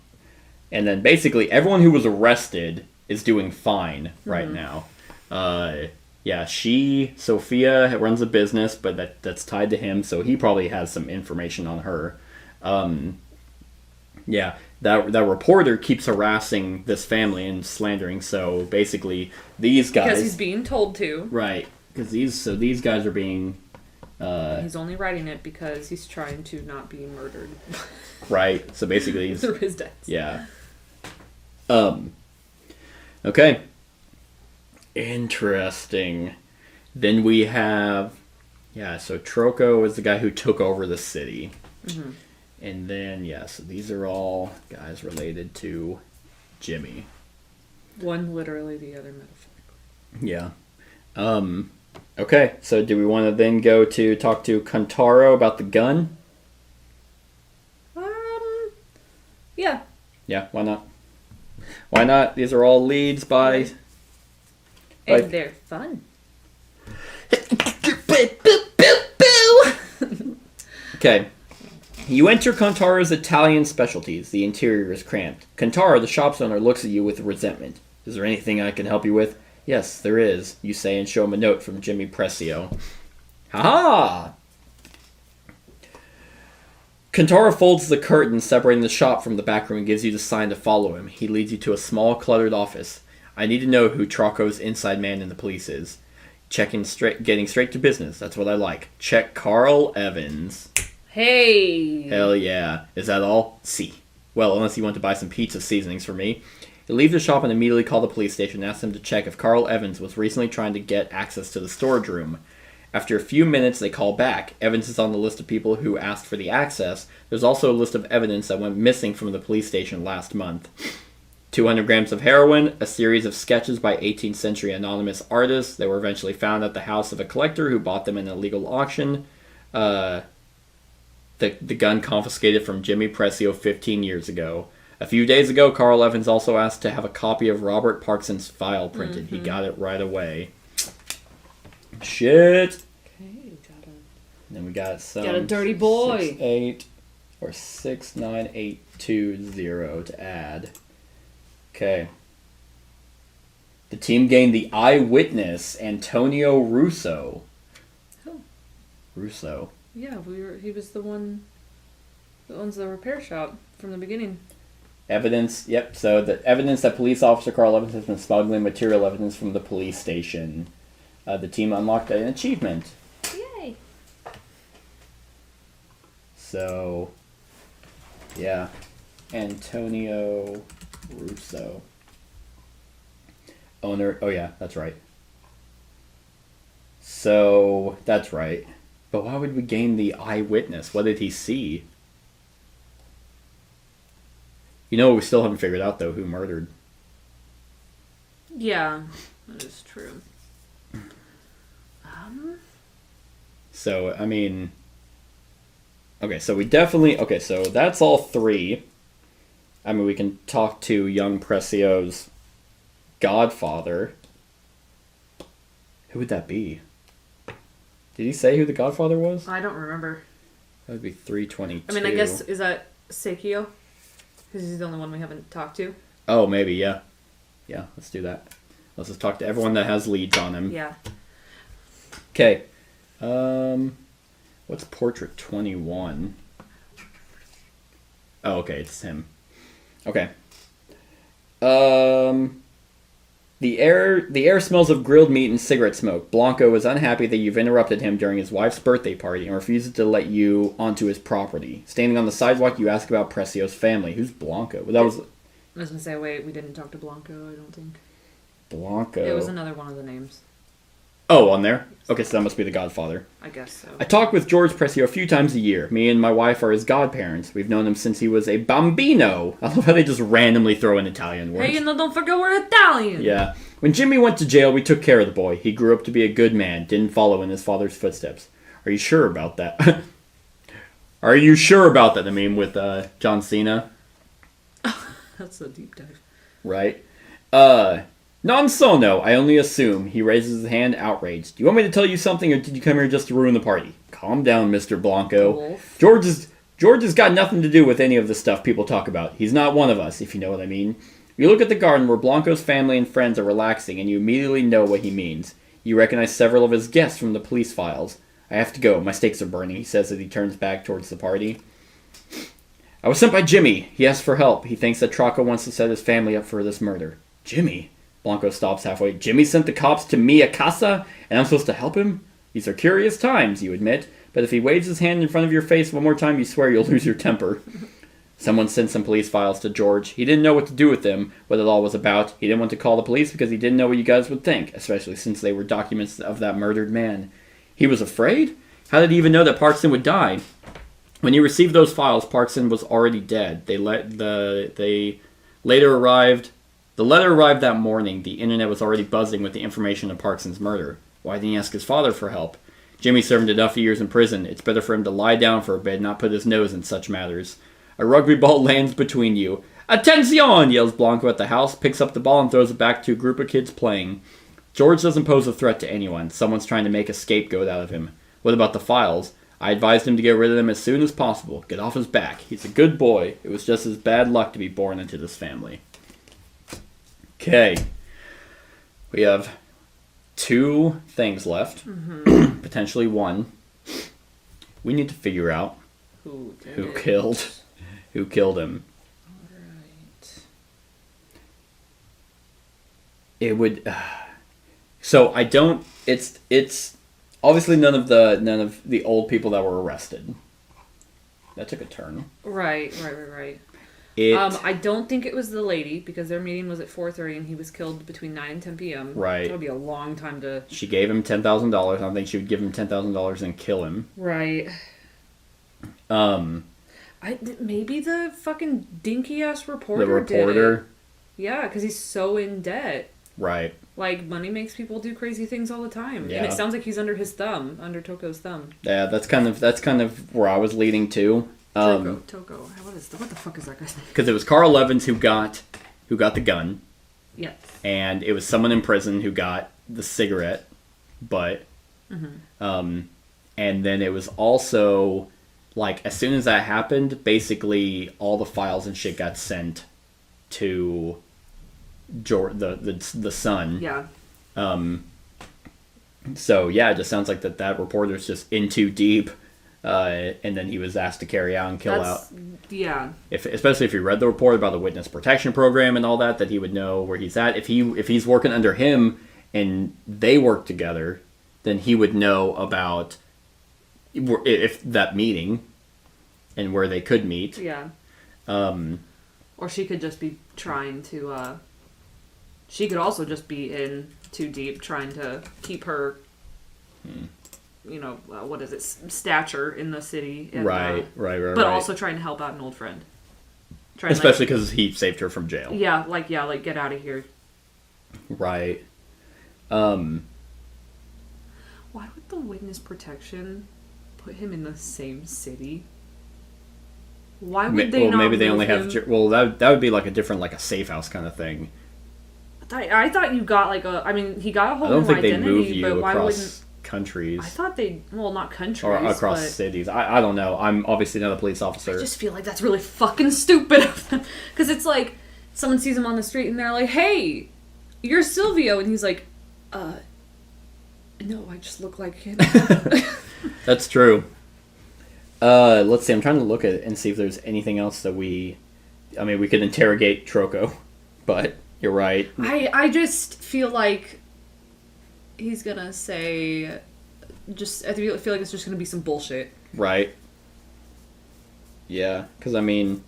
then basically everyone who was arrested is doing fine right now. Sophia runs a business, but that's tied to him, so he probably has some information on her. That reporter keeps harassing this family and slandering, so basically these guys... Because he's being told to. Right, because these guys are being... he's only writing it because he's trying to not be murdered. Right, so basically he's... Through his debts. Yeah. Okay. Interesting. Then we have... Yeah, so Troko is the guy who took over the city. Mm-hmm. And then, so these are all guys related to Jimmy. One literally, the other metaphorically. Yeah. Okay, so do we want to then go to talk to Kantaro about the gun? Yeah. Yeah, why not? Why not? These are all leads by... And they're fun. Okay. You enter Kantaro's Italian specialties. The interior is cramped. Kantaro, the shop's owner, looks at you with resentment. Is there anything I can help you with? Yes, there is, you say, and show him a note from Jimmy Prezio. Ha-ha! Kantaro folds the curtain separating the shop from the back room and gives you the sign to follow him. He leads you to a small, cluttered office. I need to know who Troco's inside man in the police is. Getting straight to business. That's what I like. Check Carl Evans. Hey! Hell yeah. Is that all? Si. Well, unless you want to buy some pizza seasonings for me. You leave the shop and immediately call the police station and ask them to check if Carl Evans was recently trying to get access to the storage room. After a few minutes, they call back. Evans is on the list of people who asked for the access. There's also a list of evidence that went missing from the police station last month. 200 grams of heroin, a series of sketches by 18th century anonymous artists. They were eventually found at the house of a collector who bought them in an illegal auction. The gun confiscated from Jimmy Prezio 15 years ago. A few days ago, Carl Evans also asked to have a copy of Rober Parkson's file printed. He got it right away. Shit. Okay, Then we got some... Got a dirty boy. 6-8 or 69820 to add. Okay. The team gained the eyewitness, Antonio Russo. Who? Russo. Yeah, he was the one that owns the repair shop from the beginning. Evidence, yep. So the evidence that police officer Carl Evans has been smuggling material evidence from the police station. The team unlocked an achievement. Yay! So, yeah. Antonio Russo. Owner, oh yeah, that's right. So, that's right. But why would we gain the eyewitness? What did he see? You know, we still haven't figured out, though, who murdered. Yeah, that is true. So, I mean... Okay, so we definitely... Okay, so that's all three. I mean, we can talk to young Prezio's godfather. Who would that be? Did he say who the godfather was? I don't remember. That would be 322. I mean, I guess, is that Sekio? Because he's the only one we haven't talked to. Oh, maybe, yeah. Yeah, let's do that. Let's just talk to everyone that has leads on him. Yeah. Okay. What's Portrait 21? Oh, okay, it's him. Okay. The air smells of grilled meat and cigarette smoke. Blanco is unhappy that you've interrupted him during his wife's birthday party and refuses to let you onto his property. Standing on the sidewalk, you ask about Precio's family. Who's Blanco? That was... I was going to say, wait, we didn't talk to Blanco, I don't think. Blanco. It was another one of the names. Oh, on there? Okay, so that must be the godfather. I guess so. I talk with George Precio a few times a year. Me and my wife are his godparents. We've known him since he was a bambino. I love how they just randomly throw in Italian words. Hey, no, don't forget we're Italian! Yeah. When Jimmy went to jail, we took care of the boy. He grew up to be a good man, didn't follow in his father's footsteps. Are you sure about that? Are you sure about that? I mean, with John Cena. That's a deep dive. Right. Non sono, I only assume. He raises his hand, outraged. Do you want me to tell you something, or did you come here just to ruin the party? Calm down, Mr. Blanco. Wolf. George has got nothing to do with any of the stuff people talk about. He's not one of us, if you know what I mean. You look at the garden where Blanco's family and friends are relaxing, and you immediately know what he means. You recognize several of his guests from the police files. I have to go. My stakes are burning, he says as he turns back towards the party. I was sent by Jimmy. He asked for help. He thinks that Traco wants to set his family up for this murder. Jimmy? Blanco stops halfway. Jimmy sent the cops to Mia Casa, and I'm supposed to help him? These are curious times, you admit, but if he waves his hand in front of your face one more time, you swear you'll lose your temper. Someone sent some police files to George. He didn't know what to do with them, what it all was about. He didn't want to call the police because he didn't know what you guys would think, especially since they were documents of that murdered man. He was afraid? How did he even know that Parkson would die? When he received those files, Parkson was already dead. The letter arrived that morning. The internet was already buzzing with the information of Parkson's murder. Why didn't he ask his father for help? Jimmy served enough years in prison. It's better for him to lie down for a bit, not put his nose in such matters. A rugby ball lands between you. Attention! Yells Blanco at the house, picks up the ball and throws it back to a group of kids playing. George doesn't pose a threat to anyone. Someone's trying to make a scapegoat out of him. What about the files? I advised him to get rid of them as soon as possible. Get off his back. He's a good boy. It was just his bad luck to be born into this family. Okay. We have 2 things left. Mm-hmm. Potentially 1. We need to figure out who killed him. Alright. It would so I don't it's obviously none of the old people that were arrested. That took a turn. Right. I don't think it was the lady, because their meeting was at 4:30 and he was killed between 9 and 10 p.m. Right. That would be a long time to... She gave him $10,000. I don't think she would give him $10,000 and kill him. Right. Maybe the fucking dinky-ass reporter did it. Yeah, because he's so in debt. Right. Like, money makes people do crazy things all the time. Yeah. And it sounds like he's under his thumb, under Toko's thumb. Yeah, that's kind of where I was leading to. Toko. What the fuck is that guy's name? Because it was Carl Evans who got the gun. Yes. And it was someone in prison who got the cigarette butt. Mm-hmm. And then it was also, like, as soon as that happened, basically all the files and shit got sent to George, the son. Yeah. So yeah, it just sounds like that reporter's just in too deep, and then he was asked to carry out and kill out. Yeah. Especially if he read the report about the witness protection program and all that he would know where he's at. If he's working under him and they work together, then he would know about if that meeting and where they could meet. Yeah. Or she could just be trying to. She could also just be in too deep, trying to keep her, what is it, stature in the city. And, right. But also trying to help out an old friend. Especially because he saved her from jail. Yeah, get out of here. Right. Why would the witness protection put him in the same city? Why would they not? Maybe they only him? have. Well, that would be like a different, like a safe house kind of thing. I thought you got he got a whole new identity. I don't think they move you but why across countries. I thought not countries. Or across cities. I don't know. I'm obviously not a police officer. I just feel like that's really fucking stupid of them. Because it's like, someone sees him on the street and they're like, hey, you're Silvio. And he's like, no, I just look like him. That's true. Let's see. I'm trying to look at it and see if there's anything else that we could interrogate Troko, but You're right. I just feel like he's gonna say, I feel like it's just gonna be some bullshit. Right. Yeah, because I mean...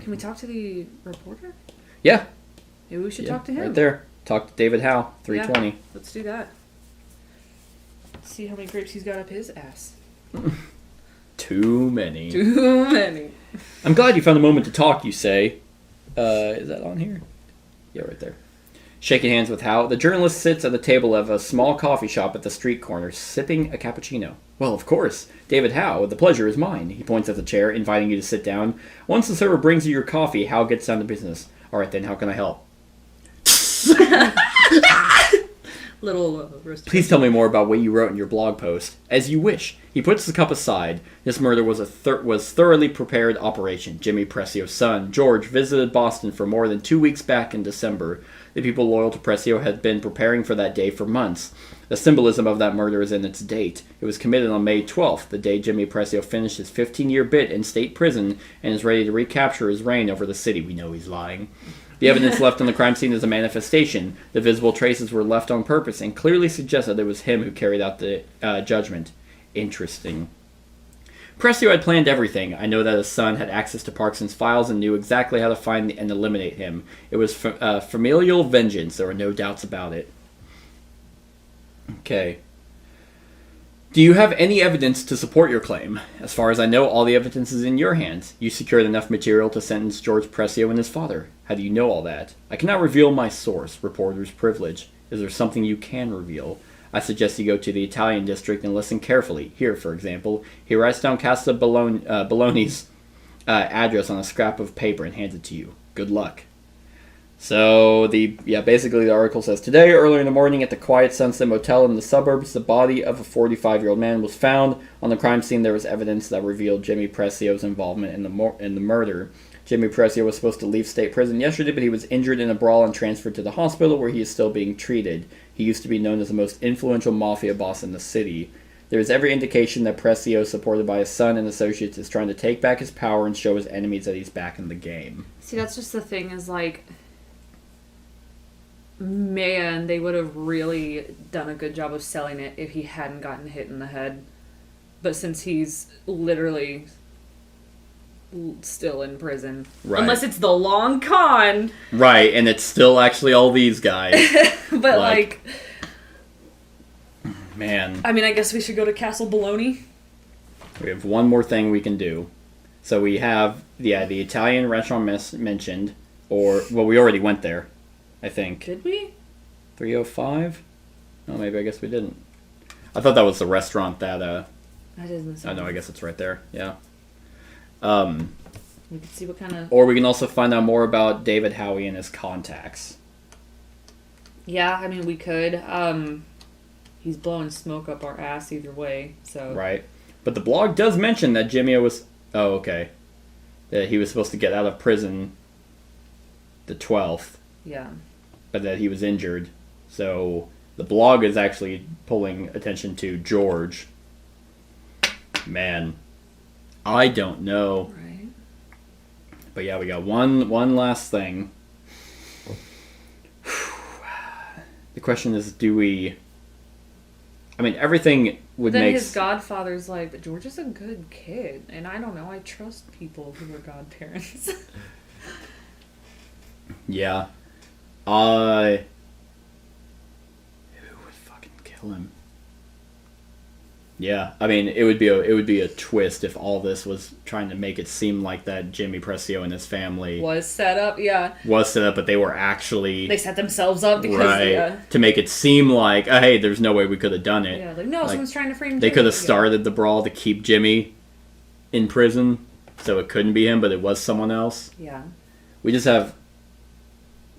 Can we talk to the reporter? Yeah. Maybe we should talk to him. Right there. Talk to David Howe, 320. Yeah, let's do that. See how many grapes he's got up his ass. Too many. Too many. I'm glad you found a moment to talk, you say. Is that on here? Yeah, right there. Shaking hands with Howe, the journalist sits at the table of a small coffee shop at the street corner, sipping a cappuccino. Well, of course. David Howe, the pleasure is mine. He points at the chair, inviting you to sit down. Once the server brings you your coffee, Howe gets down to business. All right, then, how can I help? Little roast. Please tell me more about what you wrote in your blog post. As you wish. He puts the cup aside. This murder was a thoroughly prepared operation. Jimmy Pressio's son, George, visited Boston for more than 2 weeks back in December. The people loyal to Pressio had been preparing for that day for months. The symbolism of that murder is in its date. It was committed on May 12th, the day Jimmy Pressio finished his 15-year bit in state prison and is ready to recapture his reign over the city. We know he's lying. The evidence left on the crime scene is a manifestation. The visible traces were left on purpose and clearly suggest that it was him who carried out the judgment. Interesting. Pressio had planned everything. I know that his son had access to Parkson's files and knew exactly how to find and eliminate him. It was familial vengeance. There were no doubts about it. Okay. Do you have any evidence to support your claim? As far as I know, all the evidence is in your hands. You secured enough material to sentence George Pressio and his father. How do you know all that? I cannot reveal my source, reporter's privilege. Is there something you can reveal? I suggest you go to the Italian district and listen carefully. Here, for example, he writes down Casa Bologna's address on a scrap of paper and hands it to you. Good luck. So, basically the article says, today, early in the morning at the Quiet Sunset Motel in the suburbs, the body of a 45-year-old man was found. On the crime scene, there was evidence that revealed Jimmy Pressio's involvement in the murder. Jimmy Pressio was supposed to leave state prison yesterday, but he was injured in a brawl and transferred to the hospital where he is still being treated. He used to be known as the most influential mafia boss in the city. There is every indication that Pressio, supported by his son and associates, is trying to take back his power and show his enemies that he's back in the game. See, that's just the thing is, like, man, they would have really done a good job of selling it if he hadn't gotten hit in the head. But since he's literally still in prison. Right. Unless it's the long con. Right, and it's still actually all these guys. But, like... Man. I mean, I guess we should go to Castle Bologna. We have one more thing we can do. So we have, the Italian restaurant mentioned, or, well, we already went there, I think. Did we? 305? Oh, maybe I guess we didn't. I thought that was the restaurant that, That doesn't sound... Oh, no, I guess it's right there, yeah. We can see what kind of... Or we can also find out more about David Howie and his contacts. Yeah, I mean, we could. He's blowing smoke up our ass either way, so... Right. But the blog does mention that Jimmy was... Oh, okay. That he was supposed to get out of prison the 12th. Yeah. But that he was injured. So the blog is actually pulling attention to George. Man. I don't know. Right. But yeah, we got one last thing. The question is, do we... I mean, everything would then make... his godfather's like, but George is a good kid, and I don't know, I trust people who are godparents. Yeah. Who would fucking kill him? Yeah, I mean, it would be a twist if all this was trying to make it seem like that Jimmy Pressio and his family was set up, yeah. Was set up, but they were actually... They set themselves up because... Right, Yeah. to make it seem like, oh, hey, there's no way we could have done it. Yeah, like, no, someone's trying to frame Jimmy. They could have started the brawl to keep Jimmy in prison, so it couldn't be him, but it was someone else. Yeah. We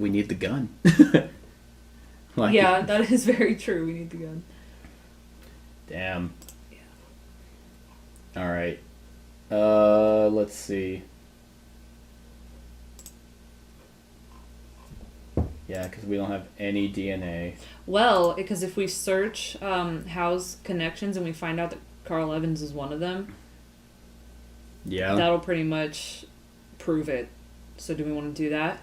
need the gun. Yeah, that is very true. We need the gun. Damn. All right. Let's see. Yeah, because we don't have any DNA. Well, because if we search Howe's connections and we find out that Carl Evans is one of them, yeah, that'll pretty much prove it. So do we want to do that?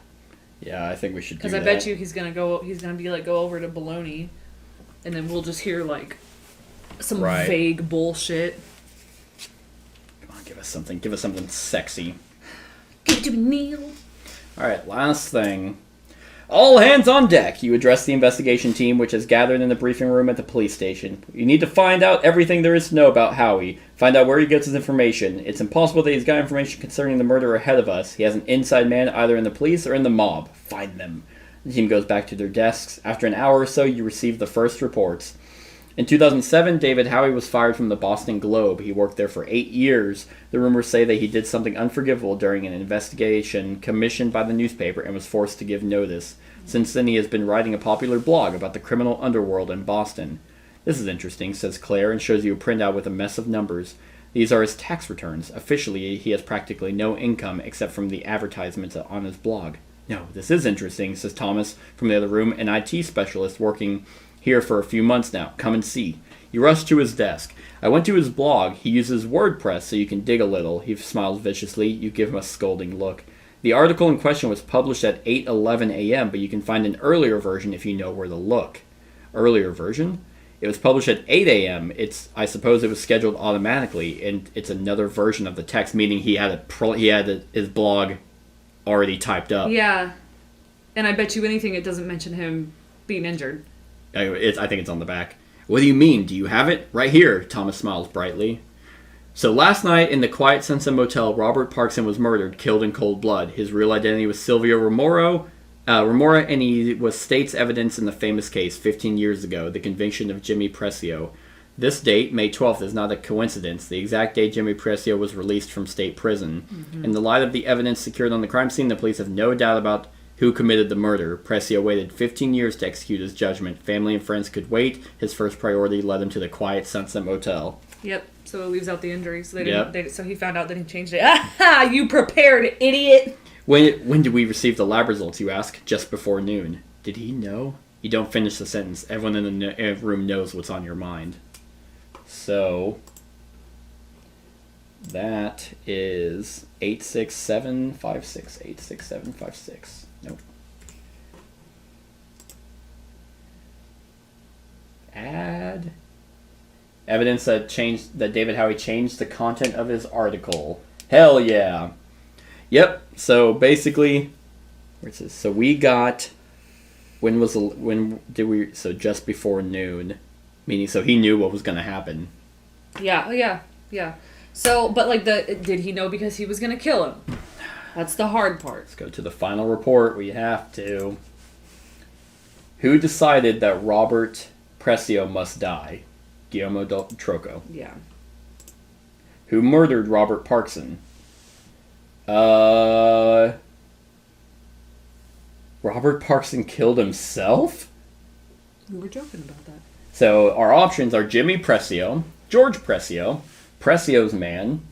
Yeah, I think we should do Because that. I bet you he's gonna be like, go over to Bologna, and then we'll just hear like some vague bullshit. Come on, give us something. Give us something sexy. Give it to me, Neil. Alright, last thing. All hands on deck. You address the investigation team, which has gathered in the briefing room at the police station. You need to find out everything there is to know about Howie. Find out where he gets his information. It's impossible that he's got information concerning the murder ahead of us. He has an inside man either in the police or in the mob. Find them. The team goes back to their desks. After an hour or so, you receive the first reports. In 2007, David Howie was fired from the Boston Globe. He worked there for 8 years. The rumors say that he did something unforgivable during an investigation commissioned by the newspaper and was forced to give notice. Since then, he has been writing a popular blog about the criminal underworld in Boston. This is interesting, says Claire, and shows you a printout with a mess of numbers. These are his tax returns. Officially, he has practically no income except from the advertisements on his blog. No, this is interesting, says Thomas from the other room, an IT specialist working here for a few months now. Come and see. You rush to his desk. I went to his blog. He uses WordPress so you can dig a little. He smiles viciously. You give him a scolding look. The article in question was published at 8:11 a.m., but you can find an earlier version if you know where to look. Earlier version? It was published at 8 a.m. I suppose it was scheduled automatically, and it's another version of the text, meaning he had his blog already typed up. Yeah. And I bet you anything it doesn't mention him being injured. I think it's on the back. What do you mean? Do you have it? Right here, Thomas smiles brightly. So last night in the Quiet Sunset Motel, Robert Parkson was murdered, killed in cold blood. His real identity was Silvio Remora, and he was state's evidence in the famous case 15 years ago, the conviction of Jimmy Precio. This date, May 12th, is not a coincidence. The exact date Jimmy Precio was released from state prison. Mm-hmm. In the light of the evidence secured on the crime scene, the police have no doubt about who committed the murder. Precio waited 15 years to execute his judgment. Family and friends could wait. His first priority led him to the Quiet Sunset Motel. Yep. So it leaves out the injury. So so he found out that he changed it. Ah, you prepared, idiot! When did we receive the lab results, you ask? Just before noon. Did he know? You don't finish the sentence. Everyone in the room knows what's on your mind. So that is 86756. 86756. Nope. Add evidence that David Howie changed the content of his article. Hell yeah. Yep. So basically, where's this? So we got so just before noon, meaning so he knew what was going to happen. Yeah. So, but did he know because he was going to kill him? That's the hard part. Let's go to the final report. We have to. Who decided that Robert Precio must die? Guillermo del Troco. Yeah. Who murdered Robert Parkson? Robert Parkson killed himself? We were joking about that. So our options are Jimmy Precio, George Precio, Precio's man,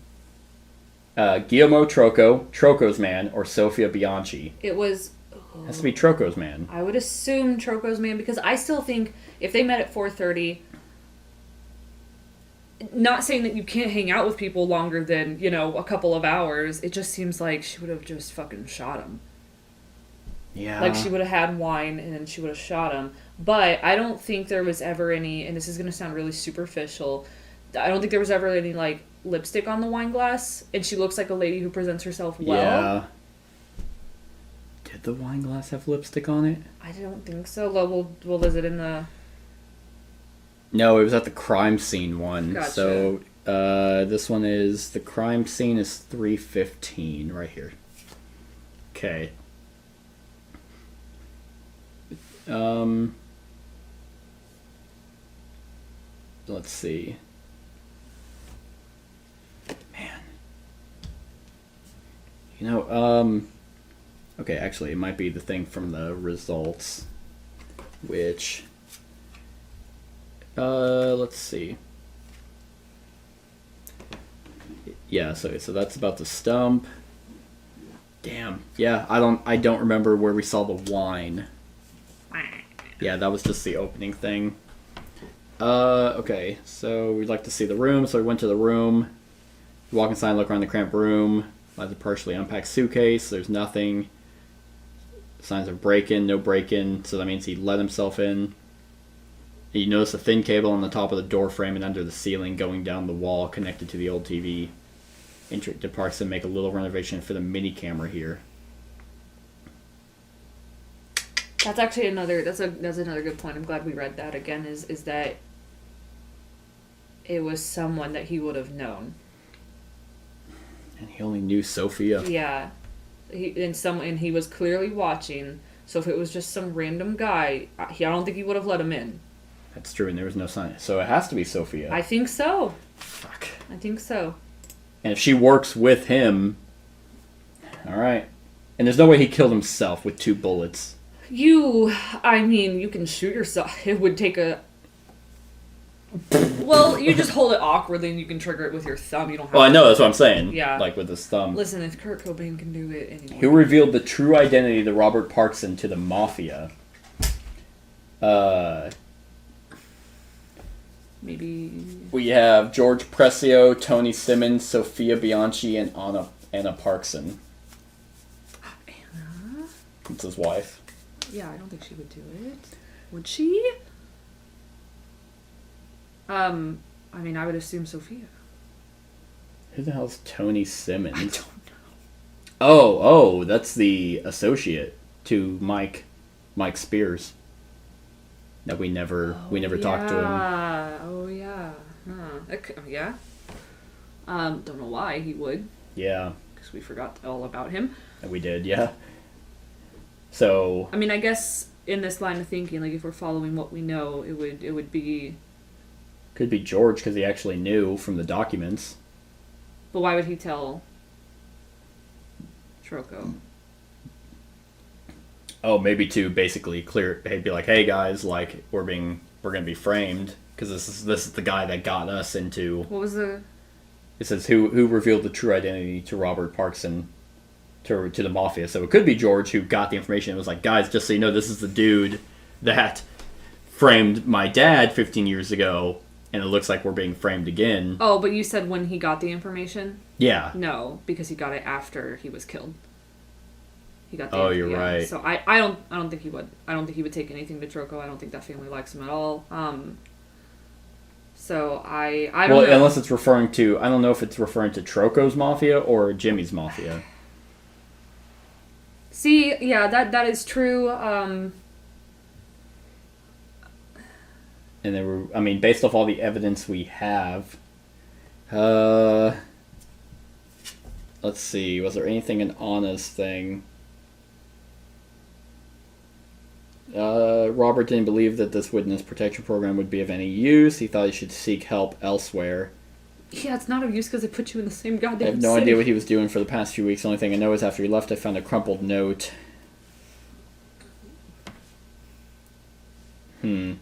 Guillermo Troco, Troco's man, or Sofia Bianchi. It was... It has to be Troco's man. I would assume Troco's man, because I still think if they met at 4:30... Not saying that you can't hang out with people longer than, a couple of hours. It just seems like she would have just fucking shot him. Yeah. Like, she would have had wine, and then she would have shot him. But I don't think there was ever any, and this is going to sound really superficial, I don't think there was ever any, lipstick on the wine glass, and she looks like a lady who presents herself well. Yeah. Did the wine glass have lipstick on it? I don't think so. Well, is it in the... No, it was at the crime scene one. Gotcha. So, this one is... The crime scene is 3:15, right here. Okay. Let's see. Man. Okay, actually, it might be the thing from the results, which... let's see. Yeah, so that's about the stump. Damn. Yeah, I don't remember where we saw the wine. Yeah, that was just the opening thing. Okay, so we'd like to see the room, so we went to the room. We walk inside, look around the cramped room. Like a partially unpacked suitcase. There's nothing. signs of break-in, no break-in, so that means he let himself in. You notice a thin cable on the top of the door frame and under the ceiling going down the wall connected to the old TV. Did Parkson make a little renovation for the mini camera here? That's actually another good point. I'm glad we read that again. Is that it was someone that he would have known. And he only knew Sophia. Yeah, he was clearly watching. So if it was just some random guy, I don't think he would have let him in. That's true, and there was no sign. So it has to be Sophia. I think so. Fuck. I think so. And if she works with him, all right. And there's no way he killed himself with 2 bullets. You can shoot yourself. It would take a... Well, you just hold it awkwardly and you can trigger it with your thumb. You don't have I know, that's what I'm saying. Yeah. Like with his thumb. Listen, if Kurt Cobain can do it anyway. Who revealed the true identity of Robert Parkson to the Mafia? Maybe... We have George Presio, Tony Simmons, Sophia Bianchi, and Anna Parkson. Anna? It's his wife. Yeah, I don't think she would do it. Would she? I would assume Sophia. Who the hell's Tony Simmons? I don't know. Oh, that's the associate to Mike Spears. That we never talked to him. Oh yeah. Yeah. Don't know why he would. Yeah. Because we forgot all about him. We did, yeah. So I guess in this line of thinking, like if we're following what we know, it would be. Could be George because he actually knew from the documents. But why would he tell Troko? Oh, maybe to basically clear. He'd be like, "Hey guys, like we're gonna be framed because this is the guy that got us into." What was the? It says who revealed the true identity to Robert Parkson to the Mafia. So it could be George who got the information and was like, "Guys, just so you know, this is the dude that framed my dad 15 years ago, and it looks like we're being framed again." Oh, but you said when he got the information? Yeah. No, because he got it after he was killed. He got the You're right. So I don't think he would. I don't think he would take anything to Troko. I don't think that family likes him at all. So I don't know. Unless it's referring to, I don't know if it's referring to Troco's Mafia or Jimmy's Mafia. See, yeah, that is true. And then based off all the evidence we have, let's see, was there anything in Anna's thing? Robert didn't believe that this witness protection program would be of any use. He thought he should seek help elsewhere. Yeah, it's not of use because it put you in the same goddamn I have no city. idea what he was doing for the past few weeks. The only thing I know is after he left, I found a crumpled note. It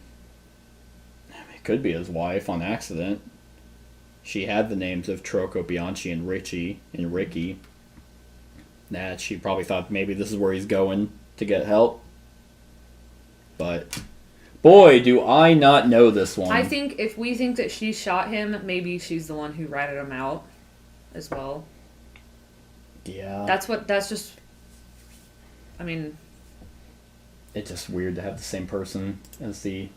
could be his wife on accident. She had the names of Troko, Bianchi, and Ricky. That she probably thought maybe this is where he's going to get help. But boy, do I not know this one. I think if we think that she shot him, maybe she's the one who ratted him out as well. Yeah. It's just weird to have the same person as the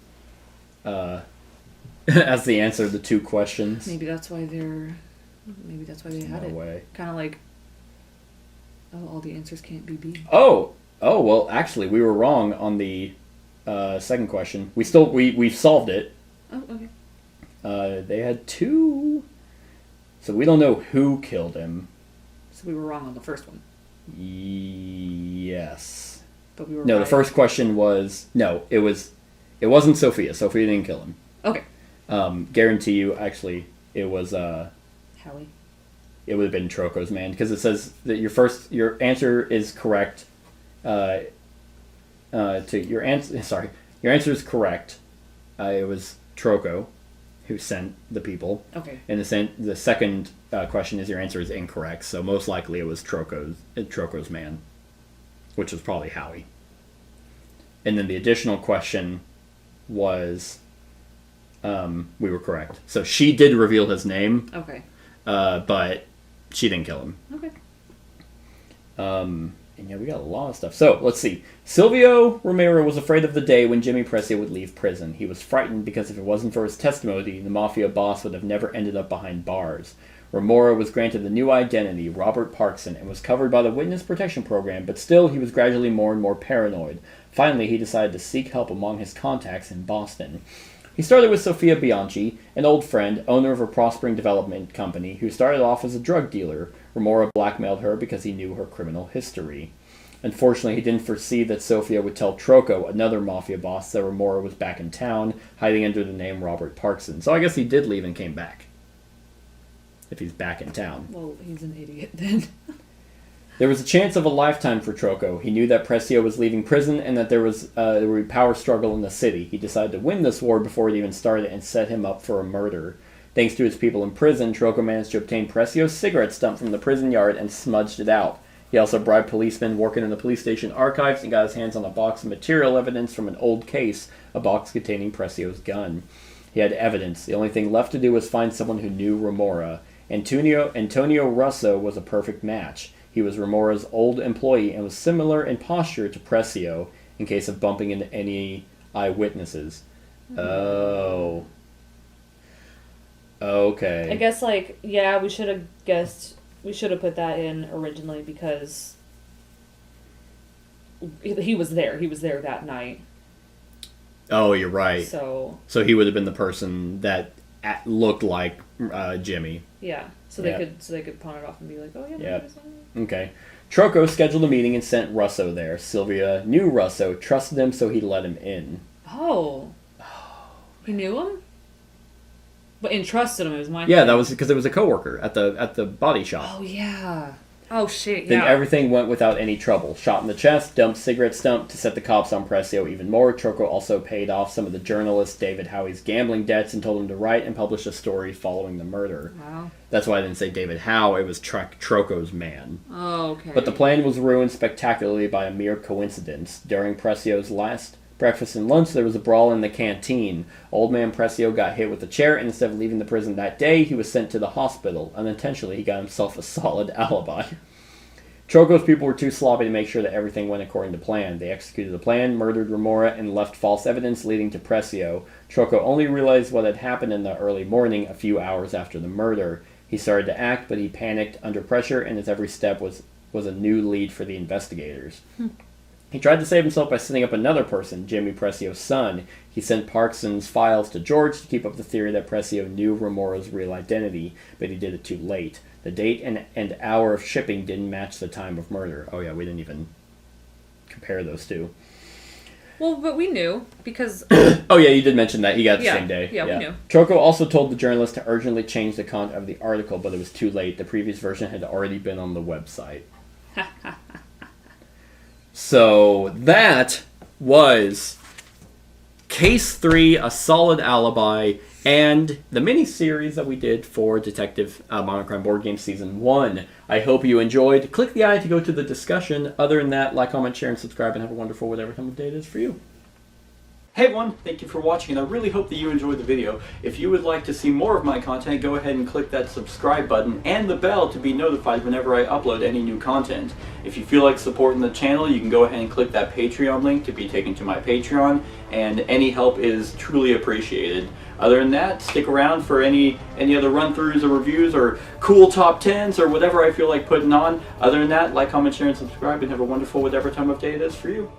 as the answer to the 2 questions. Maybe that's why they had it. No way. Kind of like, all the answers can't be B. Oh, well, actually, we were wrong on the second question. We solved it. Oh, okay. They had 2, so we don't know who killed him. So we were wrong on the first one. Yes. But we were No, right. the first question was it wasn't Sophia. Sophia didn't kill him. Okay. Guarantee you, actually, it was Howie. It would have been Troco's man because it says that your answer is correct. Your answer is correct. It was Troco who sent the people. Okay. And the second question is your answer is incorrect. So most likely it was Troco's man, which was probably Howie. And then the additional question was, we were correct. So she did reveal his name. Okay. But she didn't kill him. Okay. And yeah, we got a lot of stuff. So, let's see. Silvio Romero was afraid of the day when Jimmy Presio would leave prison. He was frightened because if it wasn't for his testimony, the mafia boss would have never ended up behind bars. Romero was granted a new identity, Rober Parkson, and was covered by the Witness Protection Program, but still he was gradually more and more paranoid. Finally, he decided to seek help among his contacts in Boston. He started with Sofia Bianchi, an old friend, owner of a prospering development company, who started off as a drug dealer. Romero blackmailed her because he knew her criminal history. Unfortunately, he didn't foresee that Sofia would tell Troco, another mafia boss, that Romero was back in town, hiding under the name Robert Parkson. So I guess he did leave and came back. If he's back in town. Well, he's an idiot then. There was a chance of a lifetime for Troco. He knew that Presio was leaving prison and that there would be power struggle in the city. He decided to win this war before it even started and set him up for a murder. Thanks to his people in prison, Troco managed to obtain Presio's cigarette stump from the prison yard and smudged it out. He also bribed policemen working in the police station archives and got his hands on a box of material evidence from an old case, a box containing Presio's gun. He had evidence. The only thing left to do was find someone who knew Romero. Antonio Russo was a perfect match. He was Romero's old employee and was similar in posture to Presio in case of bumping into any eyewitnesses. Oh. Okay. I guess, we should have put that in originally because he was there. He was there that night. Oh, you're right. So he would have been the person that looked like Jimmy. Yeah. So they could pawn it off and be like, oh yeah. Yep. Okay. Troco scheduled a meeting and sent Russo there. Sylvia knew Russo, trusted him, so he let him in. Oh. He knew him? But entrusted him. It was my Yeah, that was because it was a coworker at the body shop. Oh yeah. Oh shit. Then yeah. everything went without any trouble. Shot in the chest, dumped cigarette stump to set the cops on Presio even more. Troco also paid off some of the journalist David Howie's gambling debts and told him to write and publish a story following the murder. Wow. That's why I didn't say David Howe. It was Troco's man. Oh, okay. But the plan was ruined spectacularly by a mere coincidence. During Presio's last breakfast and lunch, there was a brawl in the canteen. Old man Presio got hit with a chair, and instead of leaving the prison that day, he was sent to the hospital. Unintentionally, he got himself a solid alibi. Troco's people were too sloppy to make sure that everything went according to plan. They executed the plan, murdered Romero, and left false evidence leading to Presio. Troco only realized what had happened in the early morning, a few hours after the murder. He started to act, but he panicked under pressure, and his every step was a new lead for the investigators. He tried to save himself by setting up another person, Jimmy Presio's son. He sent Parkson's files to George to keep up the theory that Presio knew Romero's real identity, but he did it too late. The date and hour of shipping didn't match the time of murder. Oh yeah, we didn't even compare those two. Well, but we knew, because... Oh yeah, you did mention that. He got the same day. Yeah, we knew. Troco also told the journalist to urgently change the content of the article, but it was too late. The previous version had already been on the website. So that was Case 3, A Solid Alibi, and the mini-series that we did for Detective Modern Crime Board Game Season 1. I hope you enjoyed. Click the eye to go to the discussion. Other than that, like, comment, share, and subscribe, and have a wonderful whatever time of day it is for you. Hey everyone, thank you for watching, and I really hope that you enjoyed the video. If you would like to see more of my content, go ahead and click that subscribe button and the bell to be notified whenever I upload any new content. If you feel like supporting the channel, you can go ahead and click that Patreon link to be taken to my Patreon, and any help is truly appreciated. Other than that, stick around for any other run-throughs or reviews or cool top 10s or whatever I feel like putting on. Other than that, like, comment, share, and subscribe, and have a wonderful whatever time of day it is for you.